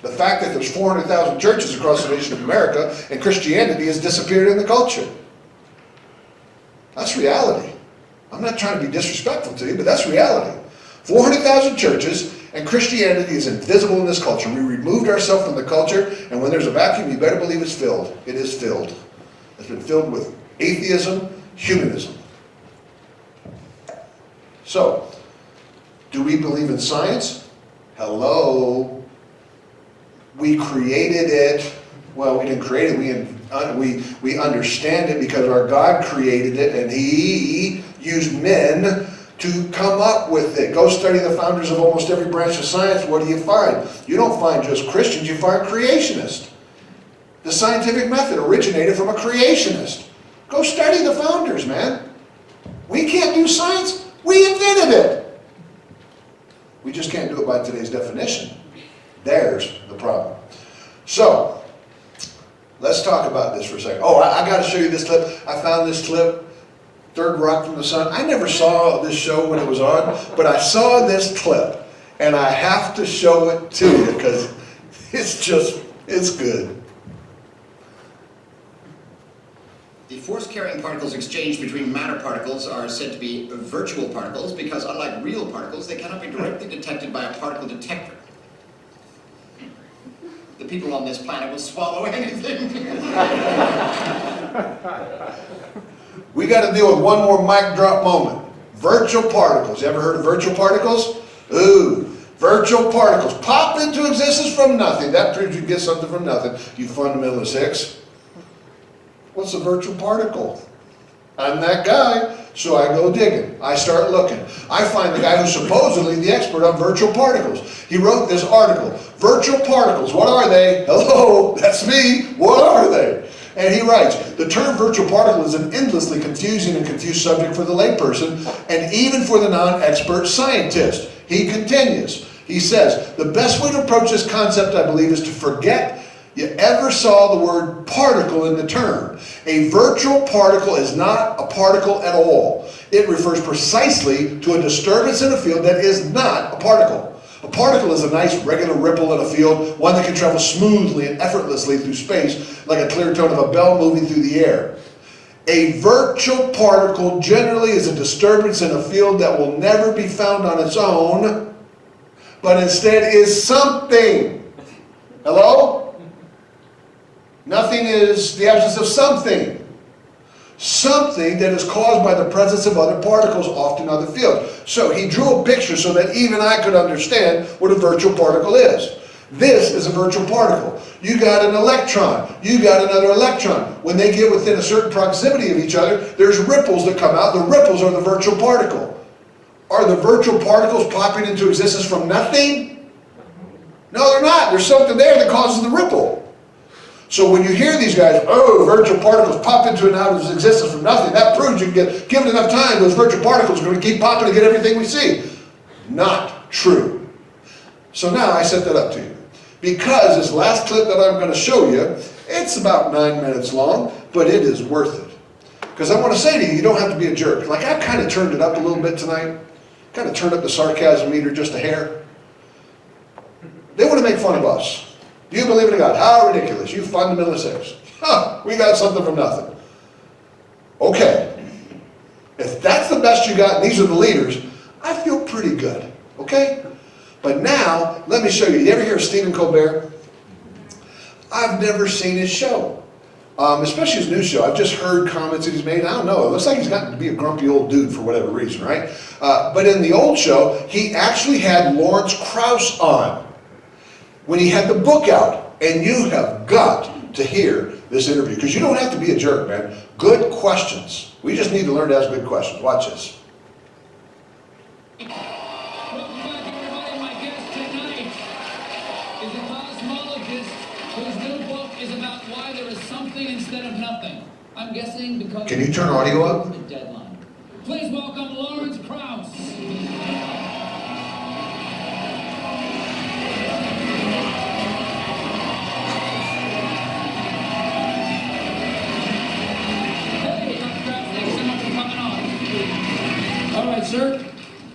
The fact that there's 400,000 churches across the nation of America and Christianity has disappeared in the culture. That's reality. I'm not trying to be disrespectful to you, but that's reality. 400,000 churches and Christianity is invisible in this culture. We removed ourselves from the culture, and when there's a vacuum, you better believe it's filled. It is filled. It's been filled with atheism, humanism. So, do we believe in science? Hello. We created it. Well, we didn't create it. We understand it because our God created it, and He used men to come up with it. Go study the founders of almost every branch of science. What do you find? You don't find just Christians, you find creationists. The scientific method originated from a creationist. Go study the founders, man. We can't do science. We invented it. We just can't do it by today's definition. There's the problem. So, let's talk about this for a second. Oh, I got to show you this clip. I found this clip. Third Rock from the Sun. I never saw this show when it was on, but I saw this clip, and I have to show it to you because it's good. The force-carrying particles exchanged between matter particles are said to be virtual particles because, unlike real particles, they cannot be directly detected by a particle detector. The people on this planet will swallow anything. We got to deal with one more mic drop moment. Virtual particles. You ever heard of virtual particles? Ooh, virtual particles pop into existence from nothing. That proves you get something from nothing, you fundamentalist Hicks. What's a virtual particle? I'm that guy, so I go digging. I start looking. I find the guy who's supposedly the expert on virtual particles. He wrote this article. Virtual particles, what are they? Hello, that's me. What are they? And he writes, the term virtual particle is an endlessly confusing and confused subject for the layperson and even for the non-expert scientist. He continues. He says, the best way to approach this concept, I believe, is to forget you ever saw the word particle in the term. A virtual particle is not a particle at all. It refers precisely to a disturbance in a field that is not a particle. A particle is a nice regular ripple in a field, one that can travel smoothly and effortlessly through space, like a clear tone of a bell moving through the air. A virtual particle generally is a disturbance in a field that will never be found on its own, but instead is something. Hello? Nothing is the absence of something. Something that is caused by the presence of other particles, often other fields. So he drew a picture so that even I could understand what a virtual particle is. This is a virtual particle. You got an electron. You got another electron. When they get within a certain proximity of each other, there's ripples that come out. The ripples are the virtual particle. Are the virtual particles popping into existence from nothing? No, they're not. There's something there that causes the ripple. So when you hear these guys, oh, virtual particles pop into and out of existence from nothing, that proves you can get, given enough time, those virtual particles are going to keep popping to get everything we see. Not true. So now I set that up to you. Because this last clip that I'm going to show you, it's about 9 minutes long, but it is worth it. Because I want to say to you, you don't have to be a jerk. Like, I've kind of turned it up a little bit tonight. Kind of turned up the sarcasm meter just a hair. They want to make fun of us. Do you believe in God? How ridiculous. You fundamentalists. Huh, we got something from nothing. Okay. If that's the best you got, and these are the leaders, I feel pretty good. Okay? But now, let me show you. You ever hear of Stephen Colbert? I've never seen his show. Especially his new show. I've just heard comments that he's made. I don't know. It looks like he's gotten to be a grumpy old dude for whatever reason, right? But in the old show, he actually had Lawrence Krauss on when he had the book out. And you have got to hear this interview, because you don't have to be a jerk, man. Good questions. We just need to learn to ask good questions. Watch this. Instead of nothing. I'm guessing because... Can you turn audio up? Deadline. Please welcome Lawrence Krauss. Hey, Dr. Krauss, thanks so much for coming on. All right, sir.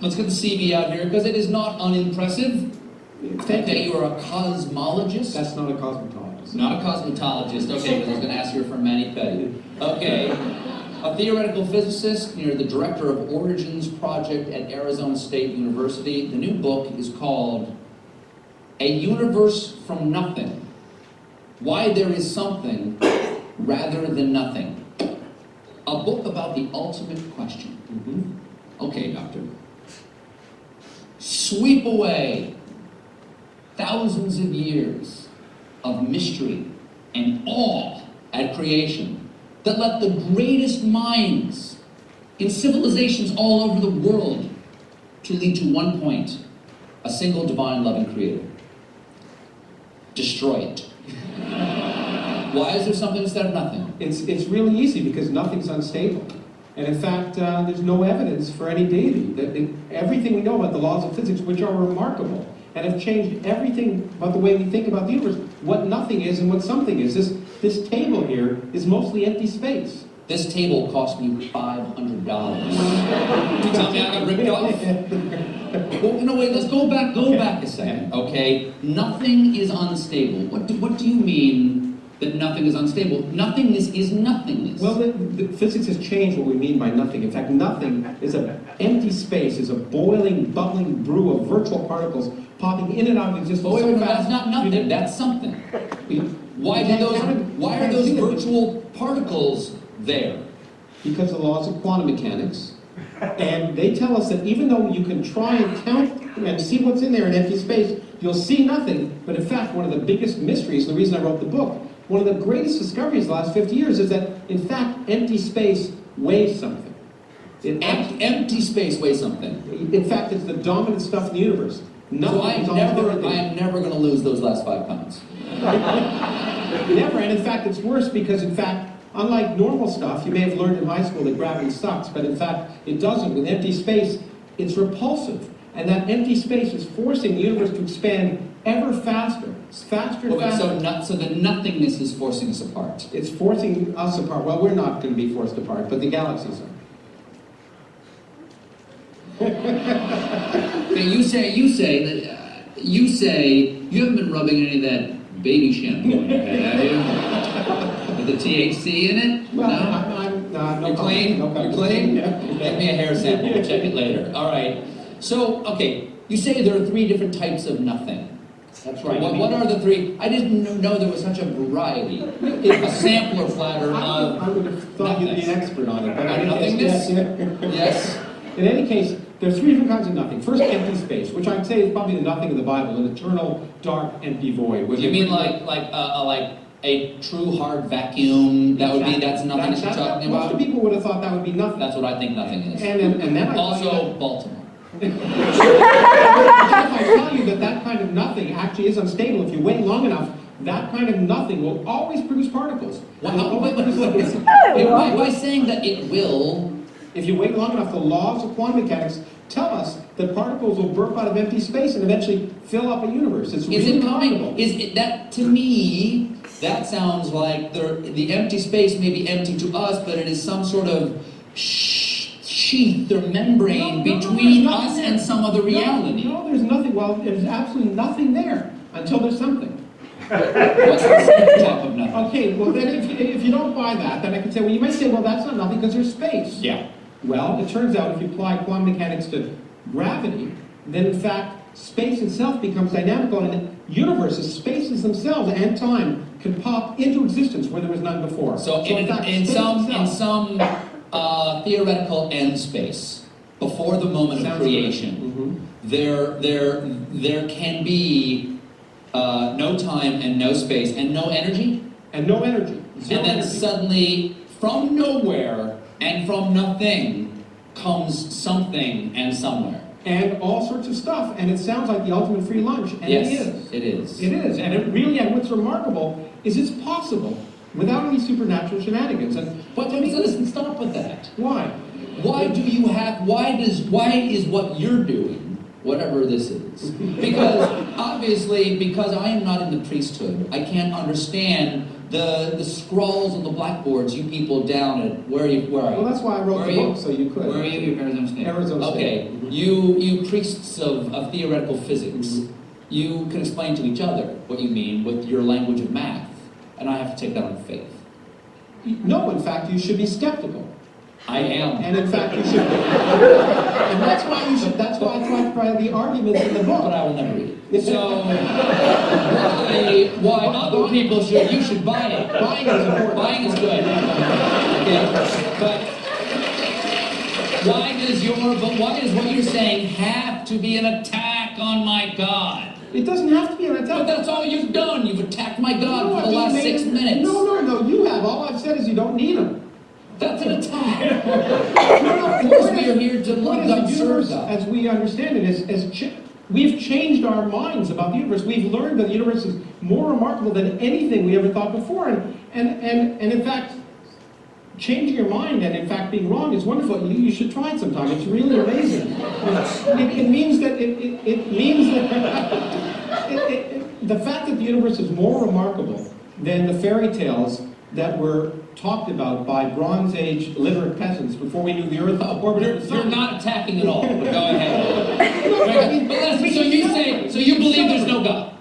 Let's get the CV out here, because it is not unimpressive. Okay, you are a cosmologist. That's not a cosmetologist. Not a cosmetologist, okay, because I was going to ask you for mani-pedi. Okay, a theoretical physicist, you're the director of Origins Project at Arizona State University. The new book is called A Universe from Nothing, Why There Is Something Rather Than Nothing. A book about the ultimate question. Okay, doctor. Sweep away thousands of years of mystery and awe at creation that let the greatest minds in civilizations all over the world to lead to one point, a single divine loving creator. Destroy it. Why is there something instead of nothing? It's really easy, because nothing's unstable. And in fact, there's no evidence for any deity. Everything we know about the laws of physics, which are remarkable, and have changed everything about the way we think about the universe, what nothing is and what something is. This table here is mostly empty space. This table cost me $500. You tell me I got ripped off? Well, no, wait, let's go back a second, okay? Nothing is unstable. What do you mean that nothing is unstable? Nothingness is nothingness. Well, the physics has changed what we mean by nothing. In fact, nothing is an empty space, is a boiling, bubbling brew of virtual particles popping in and out of existence. Oh, wait, so no, fast. that's not nothing, that's something. Why are those virtual particles there? Because of the laws of quantum mechanics. And they tell us that even though you can try and count and see what's in there in empty space, you'll see nothing. But in fact, one of the biggest mysteries, the reason I wrote the book, one of the greatest discoveries the last 50 years is that, in fact, empty space weighs something. Empty space weighs something. In fact, it's the dominant stuff in the universe. So I am never going to lose those last 5 pounds. Never, and in fact, it's worse because, in fact, unlike normal stuff, you may have learned in high school that gravity sucks, but in fact, it doesn't. With empty space, it's repulsive. And that empty space is forcing the universe to expand ever faster. Faster and faster. So the nothingness is forcing us apart. It's forcing us apart. Well, we're not going to be forced apart, but the galaxies are. Okay, you say you haven't been rubbing any of that baby shampoo in your head, have you? With the THC in it? No? You're clean? You're clean? Give me a hair sample, we'll check it later. All right. So, okay, you say there are 3 different types of nothing. That's right. What are the 3? I didn't know there was such a variety. A sampler platter of I would have thought you'd be an expert on it. But nothingness? Yes. In any case, There's three different kinds of nothing. First, empty space, which I'd say is probably the nothing of the Bible, an eternal, dark, empty void. Do you mean like a true hard vacuum? That would be, that's nothing that you're talking about? Most people would have thought that would be nothing. That's what I think nothing is. And then I Also, Baltimore. if I tell you that kind of nothing actually is unstable, if you wait long enough, that kind of nothing will always produce particles. By saying that it will, if you wait long enough, the laws of quantum mechanics tell us that particles will burp out of empty space and eventually fill up a universe. It's really remarkable. That, to me, that sounds like the empty space may be empty to us, but it is some sort of sheath or membrane between us and some other reality. No, there's nothing. Well, there's absolutely nothing there until there's something. What's the second type of nothing? Okay, well then if you don't buy that, then I can say, well, you might say, well, that's not nothing because there's space. Yeah. Well, it turns out if you apply quantum mechanics to gravity, then in fact space itself becomes dynamical, and universes, spaces themselves and time can pop into existence where there was none before. So in some theoretical end space, before the moment of creation, there can be no time and no space and no energy? And no energy. And then suddenly, from nowhere and from nothing, comes something and somewhere. And all sorts of stuff, and it sounds like the ultimate free lunch, and yes, it is. It is. It is, and it really, and what's remarkable is it's possible without any supernatural shenanigans. But listen, stop with that. Why? Why is what you're doing, whatever this is? Because obviously, because I am not in the priesthood, I can't understand the scrawls on the blackboards you people down at where are you? Well, that's why I wrote the book, so you could. Where are you? Arizona State. Arizona State. Okay, you priests of theoretical physics, you can explain to each other what you mean with your language of math, and I have to take that on faith. No, in fact, you should be skeptical. I am. And in fact, you should. And that's why you should. That's why the arguments in the book. But I will never read it. So why other people should? You should buy it. Buying is important. Buying is good. Okay. But why does what you're saying have to be an attack on my God? It doesn't have to be an attack. But that's all you've done. You've attacked my God for the last 6 minutes. No, you have. All I've said is you don't need him. That's an attack. Of course we are here to love God, serve God. As we understand it, we've changed our minds about the universe. We've learned that the universe is more remarkable than anything we ever thought before. And in fact, changing your mind and in fact being wrong is wonderful. You should try it sometime. It's really amazing. It means that the fact that the universe is more remarkable than the fairy tales that were talked about by Bronze Age literate peasants before we knew the Earth orbited the sun. You're not attacking at all, but go ahead. But listen, so you believe there's no God?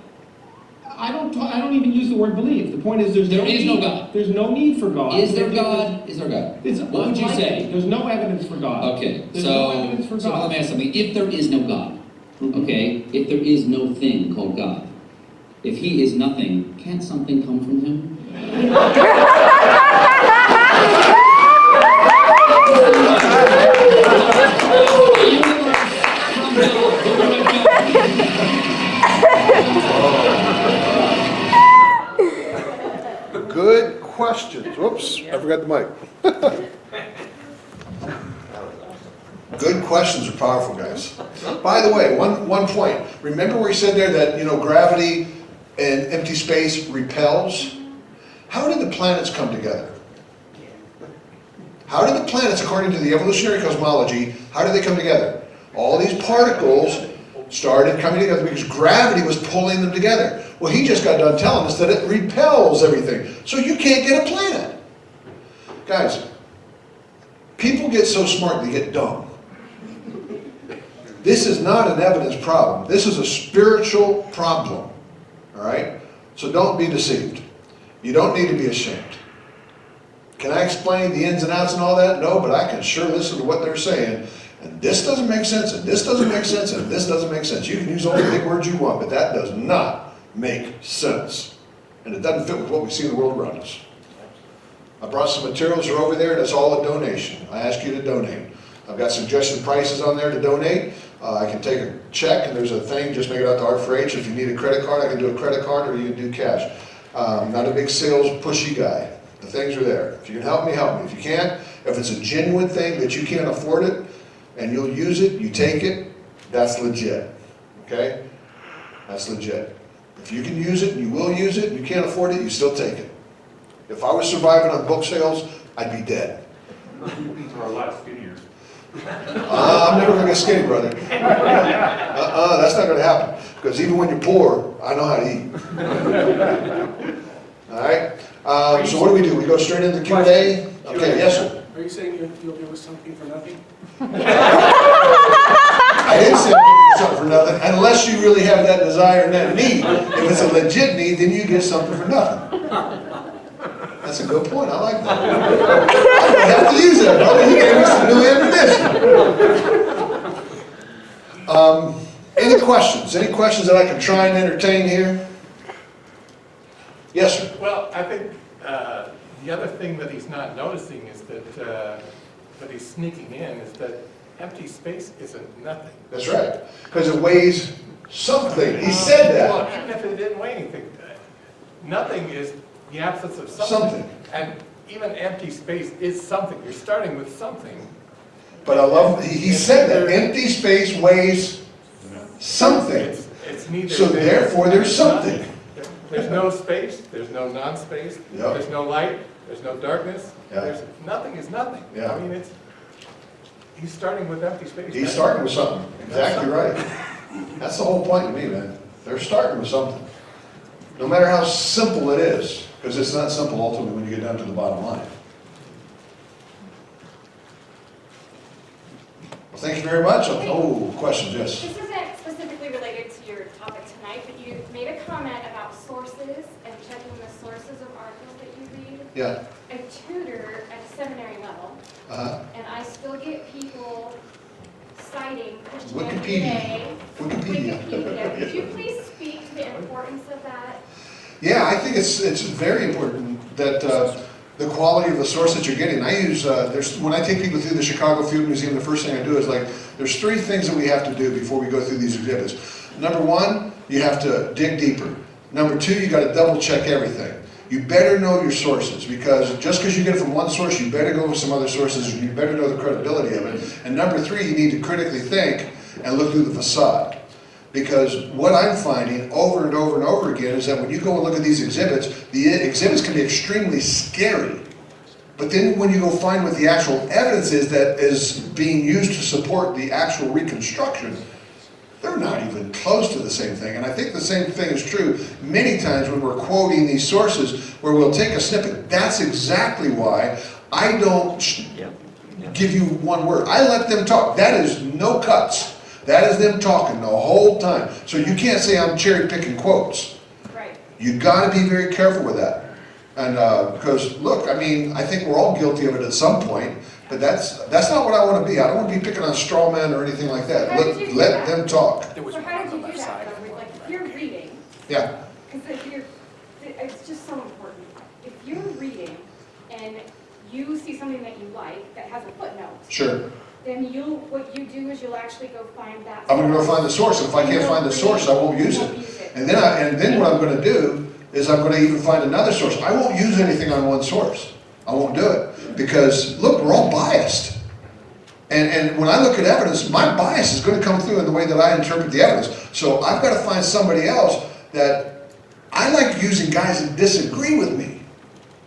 I don't even use the word believe. The point is there is no God. There's no need for God. Is there God? Is there God? What would you say? There's no evidence for God. Okay, There's no evidence for God. So let me ask something. If there is no God, okay, if there is no thing called God, if he is nothing, can't something come from him? Good questions. Whoops, I forgot the mic. Good questions are powerful, guys. By the way, one point. Remember where he said there that, gravity and empty space repels? How did the planets come together? How did the planets, according to the evolutionary cosmology, how did they come together? All these particles started coming together because gravity was pulling them together. Well, he just got done telling us that it repels everything. So you can't get a planet. Guys, people get so smart they get dumb. This is not an evidence problem. This is a spiritual problem. All right? So don't be deceived. You don't need to be ashamed. Can I explain the ins and outs and all that? No, but I can sure listen to what they're saying. And this doesn't make sense, and this doesn't make sense, and this doesn't make sense. You can use all the big words you want, but that does not make sense. And it doesn't fit with what we see in the world around us. I brought some materials that are over there, and it's all a donation. I ask you to donate. I've got suggested prices on there to donate. I can take a check and there's a thing, just make it out to R4H. If you need a credit card, I can do a credit card or you can do cash. Not a big sales pushy guy. The things are there. If you can help me, help me. If you can't, if it's a genuine thing that you can't afford it and you'll use it, you take it, that's legit. Okay? That's legit. If you can use it and you will use it and you can't afford it, you still take it. If I was surviving on book sales, I'd be dead. Or a lot skinnier. I'm never going to get skinny, brother. That's not going to happen. Because even when you're poor, I know how to eat. All right? So what do? We go straight into Q&A? Okay, yes, sir. Are you saying you'll give us something for nothing? I didn't say give you something for nothing, unless you really have that desire and that need. If it's a legit need, then you get something for nothing. That's a good point. I like that. I'm going to have to use that, brother. You gave me some new ammunition. Any questions? Any questions that I can try and entertain here? Yes, sir. Well, I think the other thing that he's not noticing is that he's sneaking in is that empty space isn't nothing. That's right. Because it weighs something. He said that. Well, even if it didn't weigh anything, nothing is the absence of something. And even empty space is something. You're starting with something. But I love, he said that. Empty space weighs something. It's neither. So therefore, there's something. There's no space, there's no non-space, there's no light, there's no darkness, there's nothing is nothing. Yeah. I mean, he's starting with empty space. He's starting with something. Exactly right. That's the whole point to me, man. They're starting with something. No matter how simple it is, because it's not simple ultimately when you get down to the bottom line. Well, thank you very much. Oh, questions, yes. This isn't specifically related to your topic tonight, but you made a comment about sources and checking the sources of articles that you read. Yeah. I tutor at a seminary level, and I still get people citing Christianity Wikipedia. Could you please speak to the importance of that? Yeah, I think it's very important that the quality of the source that you're getting. I use, when I take people through the Chicago Field Museum, the first thing I do is there's three things that we have to do before we go through these exhibits. Number one, you have to dig deeper. Number two, you got to double check everything. You better know your sources, because just because you get it from one source, you better go with some other sources, and you better know the credibility of it. And number three, you need to critically think and look through the facade. Because what I'm finding over and over and over again is that when you go and look at these exhibits, the exhibits can be extremely scary. But then when you go find what the actual evidence is that is being used to support the actual reconstruction, they're not even close to the same thing. And I think the same thing is true many times when we're quoting these sources where we'll take a snippet. That's exactly why I don't give you one word. I let them talk. That is no cuts. That is them talking the whole time. So you can't say I'm cherry picking quotes. Right. You got to be very careful with that. And because look, I mean, I think we're all guilty of it at some point. But that's not what I want to be. I don't want to be picking on straw men or anything like that. Let them talk. So how did you do that? Though? Like if you're reading. Yeah. Because it's just so important. If you're reading and you see something that you like that has a footnote. Sure. Then what you do is you'll actually go find that. I'm going to go find the source. And if I can't find the source, I won't use it. And then what I'm going to do is I'm going to even find another source. I won't use anything on one source. I won't do it. Because, look, we're all biased. And when I look at evidence, my bias is going to come through in the way that I interpret the evidence. So I've got to find somebody else that I like using guys that disagree with me.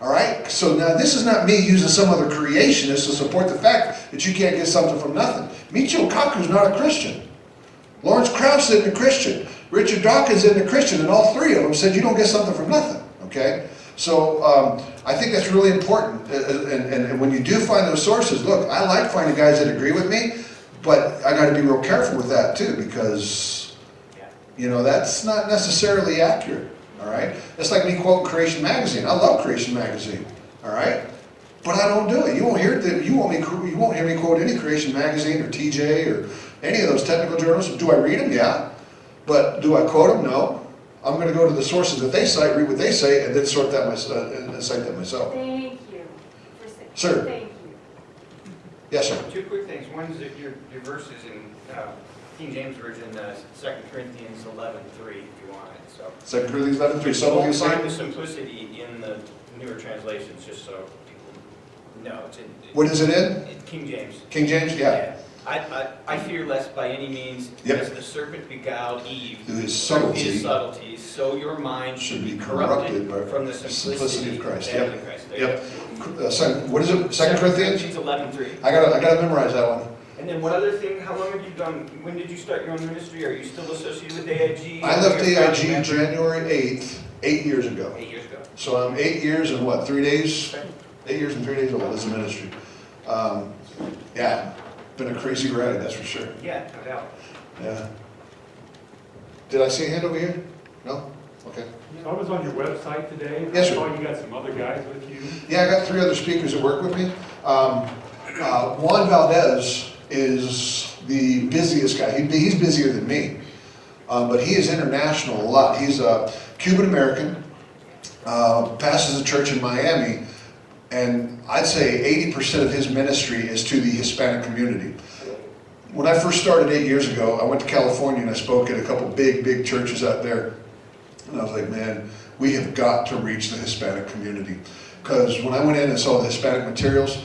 All right? So now this is not me using some other creationist to support the fact that you can't get something from nothing. Michio Kaku's not a Christian. Lawrence Krauss isn't a Christian. Richard Dawkins isn't a Christian. And all three of them said you don't get something from nothing. Okay? So I think that's really important. And when you do find those sources, look, I like finding guys that agree with me, but I got to be real careful with that too, because, you know, that's not necessarily accurate. All right? It's like me quoting Creation Magazine. I love Creation Magazine. All right? But I don't do it. You won't hear me quote any Creation Magazine or TJ or any of those technical journals. Do I read them? Yeah. But do I quote them? No. I'm going to go to the sources that they cite, read what they say, and then cite that myself. Thank you. Sir. Thank you. Yes, sir. Two quick things. One is that your verses in King James Version, 2 Corinthians 11:3, if you want it. So 2 Corinthians 11:3. you Some of you won't find say. the simplicity in the newer translations, just so people know. It's in, What is it in? King James. King James, yeah. I fear lest by any means, Yep. as the serpent beguiled Eve Through his subtlety, subtleties, so your mind should be corrupted by from the simplicity of Christ. that is Yep. in Christ. There you Yep. go. What is it? 2 Corinthians? 11:3. I gotta memorize that one. And then one other thing, how long have you done, when did you start your own ministry? Are you still associated with AIG? I left Are you a founding AIG member? January 8th, 8 years ago. 8 years ago. So I'm 8 years and what, 3 days? 8 years and 3 days old as a ministry. Yeah, been a crazy ride, that's for sure. Yeah, no doubt. Yeah. Did I see a hand over here? No? Okay. I was on your website today. Yes, sir. I saw you got some other guys with you. Yeah, I got 3 other speakers that work with me. Juan Valdez is the busiest guy. He's busier than me, but he is international a lot. He's a Cuban American, pastors a church in Miami, and I'd say 80% of his ministry is to the Hispanic community. When I first started 8 years ago, I went to California and I spoke at a couple big churches out there. And I was like, man, we have got to reach the Hispanic community. Because when I went in and saw the Hispanic materials,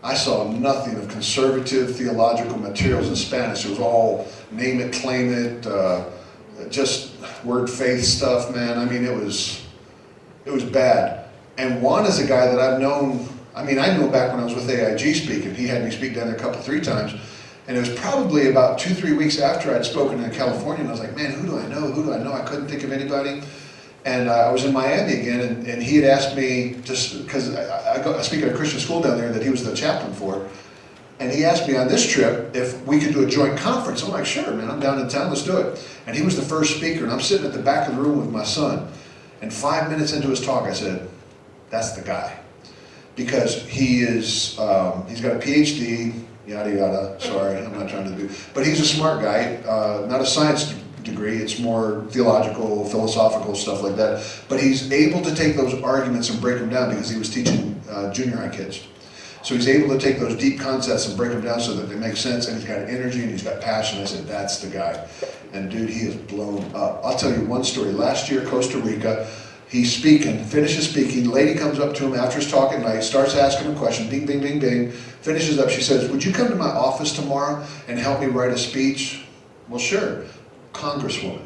I saw nothing of conservative theological materials in Spanish. It was all name it, claim it, just word faith stuff, man. I mean, it was bad. And Juan is a guy that I've known, I mean, I knew him back when I was with AIG speaking. He had me speak down there 3 times. And it was probably about 2-3 weeks after I'd spoken in California, and I was like, man, who do I know? Who do I know? I couldn't think of anybody. And I was in Miami again, and he had asked me, just because I speak at a Christian school down there that he was the chaplain for, and he asked me on this trip if we could do a joint conference. I'm like, sure, man, I'm down in town, let's do it. And he was the first speaker, and I'm sitting at the back of the room with my son. And 5 minutes into his talk, I said, that's the guy. Because he is, he's got a PhD, yada yada, sorry, I'm not trying to do, but he's a smart guy, not a science degree, it's more theological, philosophical, stuff like that, but he's able to take those arguments and break them down because he was teaching junior high kids. So he's able to take those deep concepts and break them down so that they make sense, and he's got energy and he's got passion. I said, that's the guy. And dude, he is blown up. I'll tell you one story. Last year, Costa Rica, he's speaking, finishes speaking, lady comes up to him after his talk at night, starts asking him questions, bing, bing, bing, bing, finishes up, she says, would you come to my office tomorrow and help me write a speech? Well, sure. Congresswoman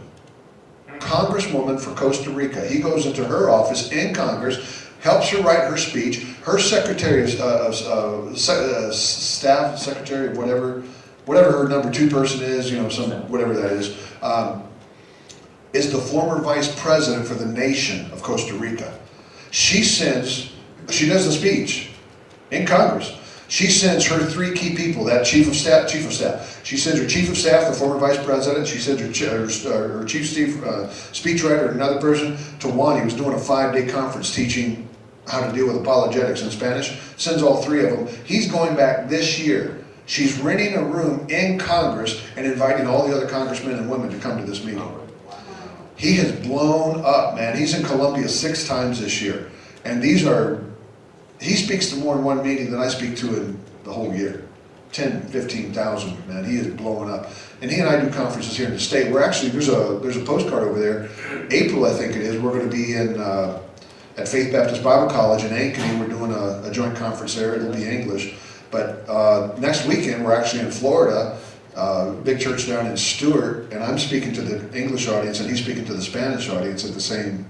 for Costa Rica. He goes into her office in Congress, helps her write her speech. Her secretary of staff, secretary of whatever her number 2 person is, you know, whatever that is the former vice president for the nation of Costa Rica. She does the speech in Congress. She sends her 3 key people, that chief of staff. She sends her chief of staff, the former vice president. She sends her chief speechwriter, another person, to Juan. He was doing a 5-day conference teaching how to deal with apologetics in Spanish. Sends all 3 of them. He's going back this year. She's renting a room in Congress and inviting all the other congressmen and women to come to this meeting. He has blown up, man. He's in Colombia 6 times this year. And he speaks to more in one meeting than I speak to in the whole year. 10, 15,000, man. He is blowing up. And he and I do conferences here in the state. We're actually, there's a postcard over there. April, I think it is, we're going to be in at Faith Baptist Bible College in Ankeny. We're doing a joint conference there. It'll be English. But next weekend, we're actually in Florida, big church down in Stewart, and I'm speaking to the English audience, and he's speaking to the Spanish audience at the same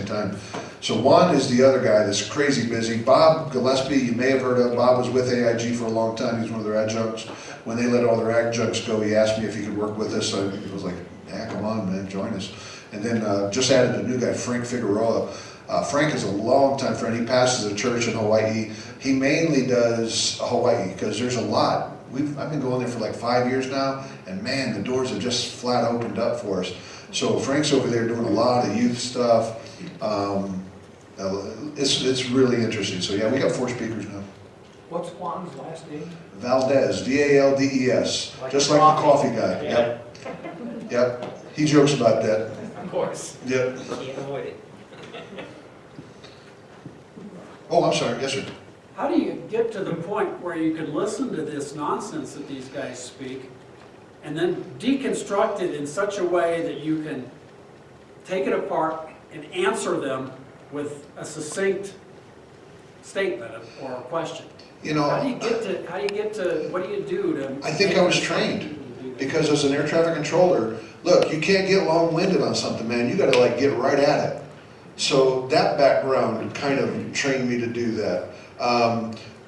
time. So Juan is the other guy that's crazy busy. Bob Gillespie, you may have heard of. Bob was with AIG for a long time. He's one of their adjuncts. When they let all their adjuncts go, he asked me if he could work with us. So I was like, yeah, come on, man, join us. And then just added a new guy, Frank Figueroa. Frank is a long-time friend. He pastors a church in Hawaii. He mainly does Hawaii because there's a lot. I've been going there for like 5 years now, and man, the doors have just flat opened up for us. So Frank's over there doing a lot of youth stuff. It's really interesting. So yeah, we got 4 speakers now. What's Juan's last name? Valdez, V-A-L-D-E-S, just like the coffee guy. Yeah. Yep. He jokes about that. Of course. Yep. Can't avoid it. Oh, I'm sorry. Yes, sir. How do you get to the point where you can listen to this nonsense that these guys speak and then deconstruct it in such a way that you can take it apart and answer them with a succinct statement or a question? You know, how do you get to, what do you do to? I think I was trained, because as an air traffic controller, look, you can't get long-winded on something, man. You gotta like get right at it. So that background kind of trained me to do that.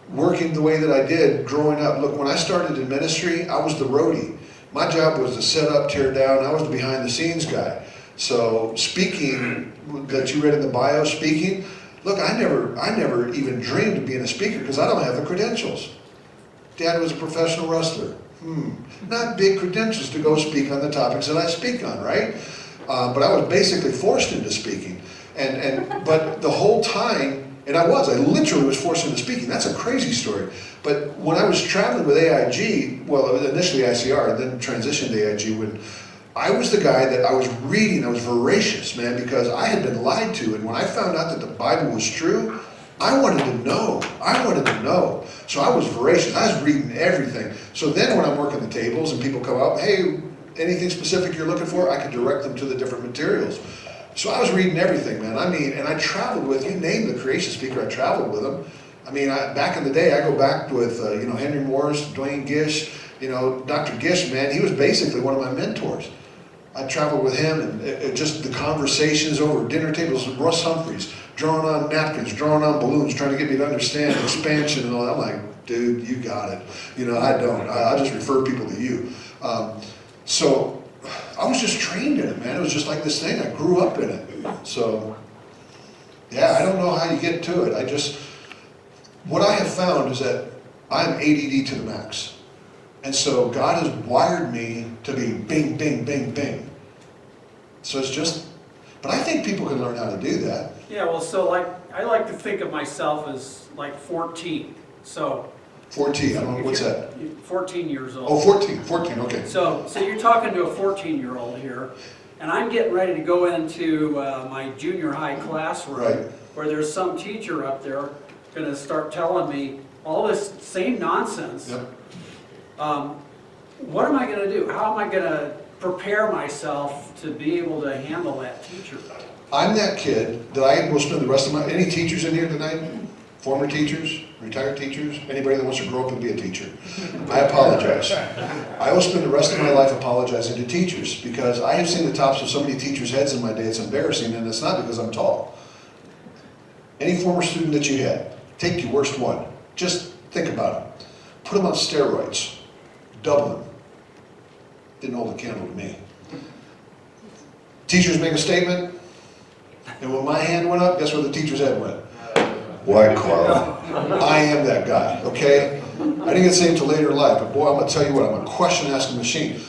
Working the way that I did growing up, look, when I started in ministry, I was the roadie. My job was to set up, tear down. I was the behind the scenes guy. So speaking, that you read in the bio, speaking, look, I never even dreamed of being a speaker because I don't have the credentials. Dad was a professional wrestler. Not big credentials to go speak on the topics that I speak on, right? But I was basically forced into speaking. But the whole time, and I literally was forced into speaking. That's a crazy story. But when I was traveling with AIG, well, initially ICR, then transitioned to AIG, when I was the guy that I was reading, I was voracious, man, because I had been lied to. And when I found out that the Bible was true, I wanted to know. So I was voracious. I was reading everything. So then when I'm working the tables and people come up, hey, anything specific you're looking for, I could direct them to the different materials. So I was reading everything, man. I mean, and I traveled with, you name the creation speaker, I traveled with them. I mean, back in the day, I go back with, Henry Morris, Dwayne Gish, Dr. Gish, man, he was basically one of my mentors. I traveled with him, and just the conversations over dinner tables with Russ Humphreys, drawing on napkins, drawing on balloons, trying to get me to understand expansion and all that. I'm like, dude, you got it. I don't. I just refer people to you. So I was just trained in it, man. It was just like this thing. I grew up in it. So, yeah, I don't know how you get to it. What I have found is that I'm ADD to the max. And so God has wired me to be bing, bing, bing, bing. So it's just, but I think people can learn how to do that. Yeah, well, so I like to think of myself as like 14. So 14, I don't know, what's that? 14 years old. Oh, 14, okay. So you're talking to a 14-year-old here, and I'm getting ready to go into my junior high classroom, where there's some teacher up there going to start telling me all this same nonsense. Yep. What am I going to do? How am I going to prepare myself to be able to handle that teacher? I'm that kid that I will spend the rest of any teachers in here tonight? Former teachers, retired teachers, anybody that wants to grow up and be a teacher. I apologize. I will spend the rest of my life apologizing to teachers because I have seen the tops of so many teachers' heads in my day, it's embarrassing, and it's not because I'm tall. Any former student that you had, take your worst one. Just think about it. Put them on steroids. Double them. Didn't hold a candle to me. Teachers make a statement, and when my hand went up, guess where the teacher's head went? Why, Carl? I am that guy, okay? I didn't get saved till later in life, but boy, I'm going to tell you what, I'm a question-asking machine.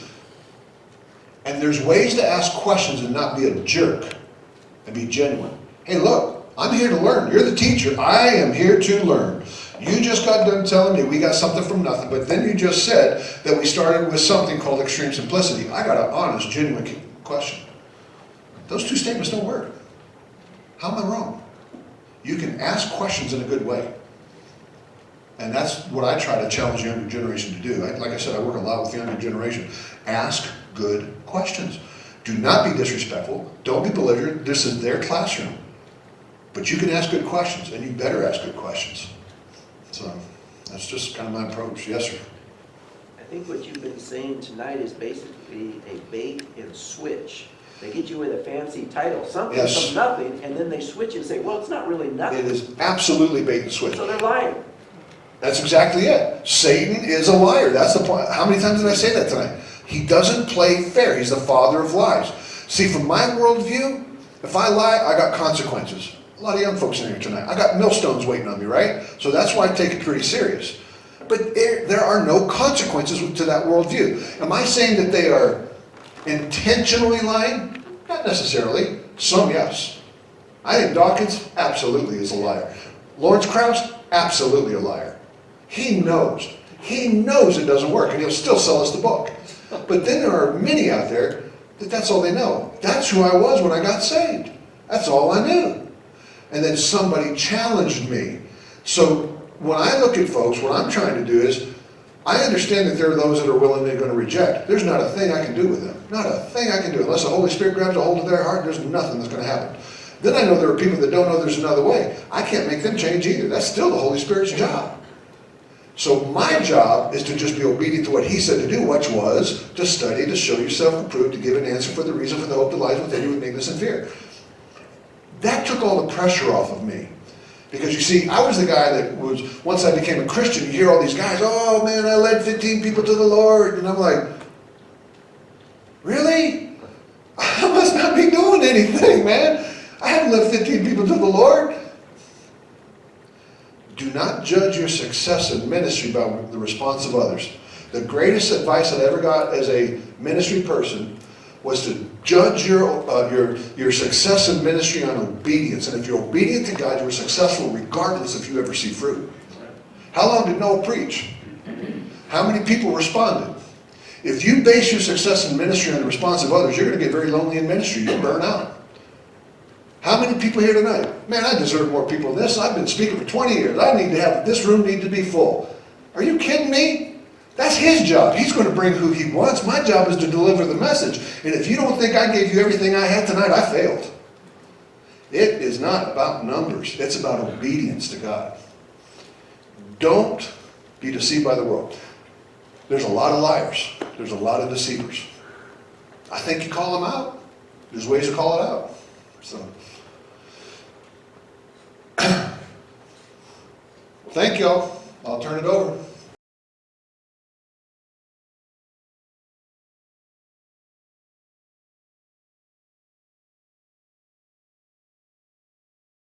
And there's ways to ask questions and not be a jerk and be genuine. Hey, look, I'm here to learn. You're the teacher. I am here to learn. You just got done telling me we got something from nothing, but then you just said that we started with something called extreme simplicity. I got an honest, genuine question. Those two statements don't work. How am I wrong? You can ask questions in a good way. And that's what I try to challenge the younger generation to do. Like I said, I work a lot with the younger generation. Ask good questions. Do not be disrespectful. Don't be belligerent. This is their classroom. But you can ask good questions, and you better ask good questions. So that's just kind of my approach. Yes, sir. I think what you've been saying tonight is basically a bait and switch. They get you with a fancy title, something from nothing, and then they switch and say, well, it's not really nothing. It is absolutely bait and switch. So they're lying. That's exactly it. Satan is a liar. That's the point. How many times did I say that tonight? He doesn't play fair. He's the father of lies. See, from my worldview, if I lie, I got consequences. A lot of young folks in here tonight. I got millstones waiting on me, right? So that's why I take it pretty serious. But there are no consequences to that worldview. Am I saying that they are intentionally lying? Not necessarily. Some, yes. I think Dawkins absolutely is a liar. Lawrence Krauss, absolutely a liar. He knows. He knows it doesn't work, and he'll still sell us the book. But then there are many out there that that's all they know. That's who I was when I got saved. That's all I knew. And then somebody challenged me. So when I look at folks, what I'm trying to do is, I understand that there are those that are willing and going to reject. There's not a thing I can do with them. Not a thing I can do. Unless the Holy Spirit grabs a hold of their heart, there's nothing that's going to happen. Then I know there are people that don't know there's another way. I can't make them change either. That's still the Holy Spirit's job. So my job is to just be obedient to what he said to do, which was to study, to show yourself approved, to give an answer for the reason for the hope that lies within you with meekness and fear. That took all the pressure off of me. Because you see, I was the guy that was, once I became a Christian, you hear all these guys, oh man, I led 15 people to the Lord. And I'm like, really? I must not be doing anything, man. I haven't led 15 people to the Lord. Do not judge your success in ministry by the response of others. The greatest advice I ever got as a ministry person was to judge your success in ministry on obedience. And if you're obedient to God, you're successful regardless if you ever see fruit. How long did Noah preach? How many people responded? If you base your success in ministry on the response of others, you're going to get very lonely in ministry. You'll burn out. How many people here tonight? Man, I deserve more people than this. I've been speaking for 20 years. I need to have, this room need to be full. Are you kidding me? That's his job. He's going to bring who he wants. My job is to deliver the message. And if you don't think I gave you everything I had tonight, I failed. It is not about numbers. It's about obedience to God. Don't be deceived by the world. There's a lot of liars. There's a lot of deceivers. I think you call them out. There's ways to call it out. So, thank y'all. I'll turn it over.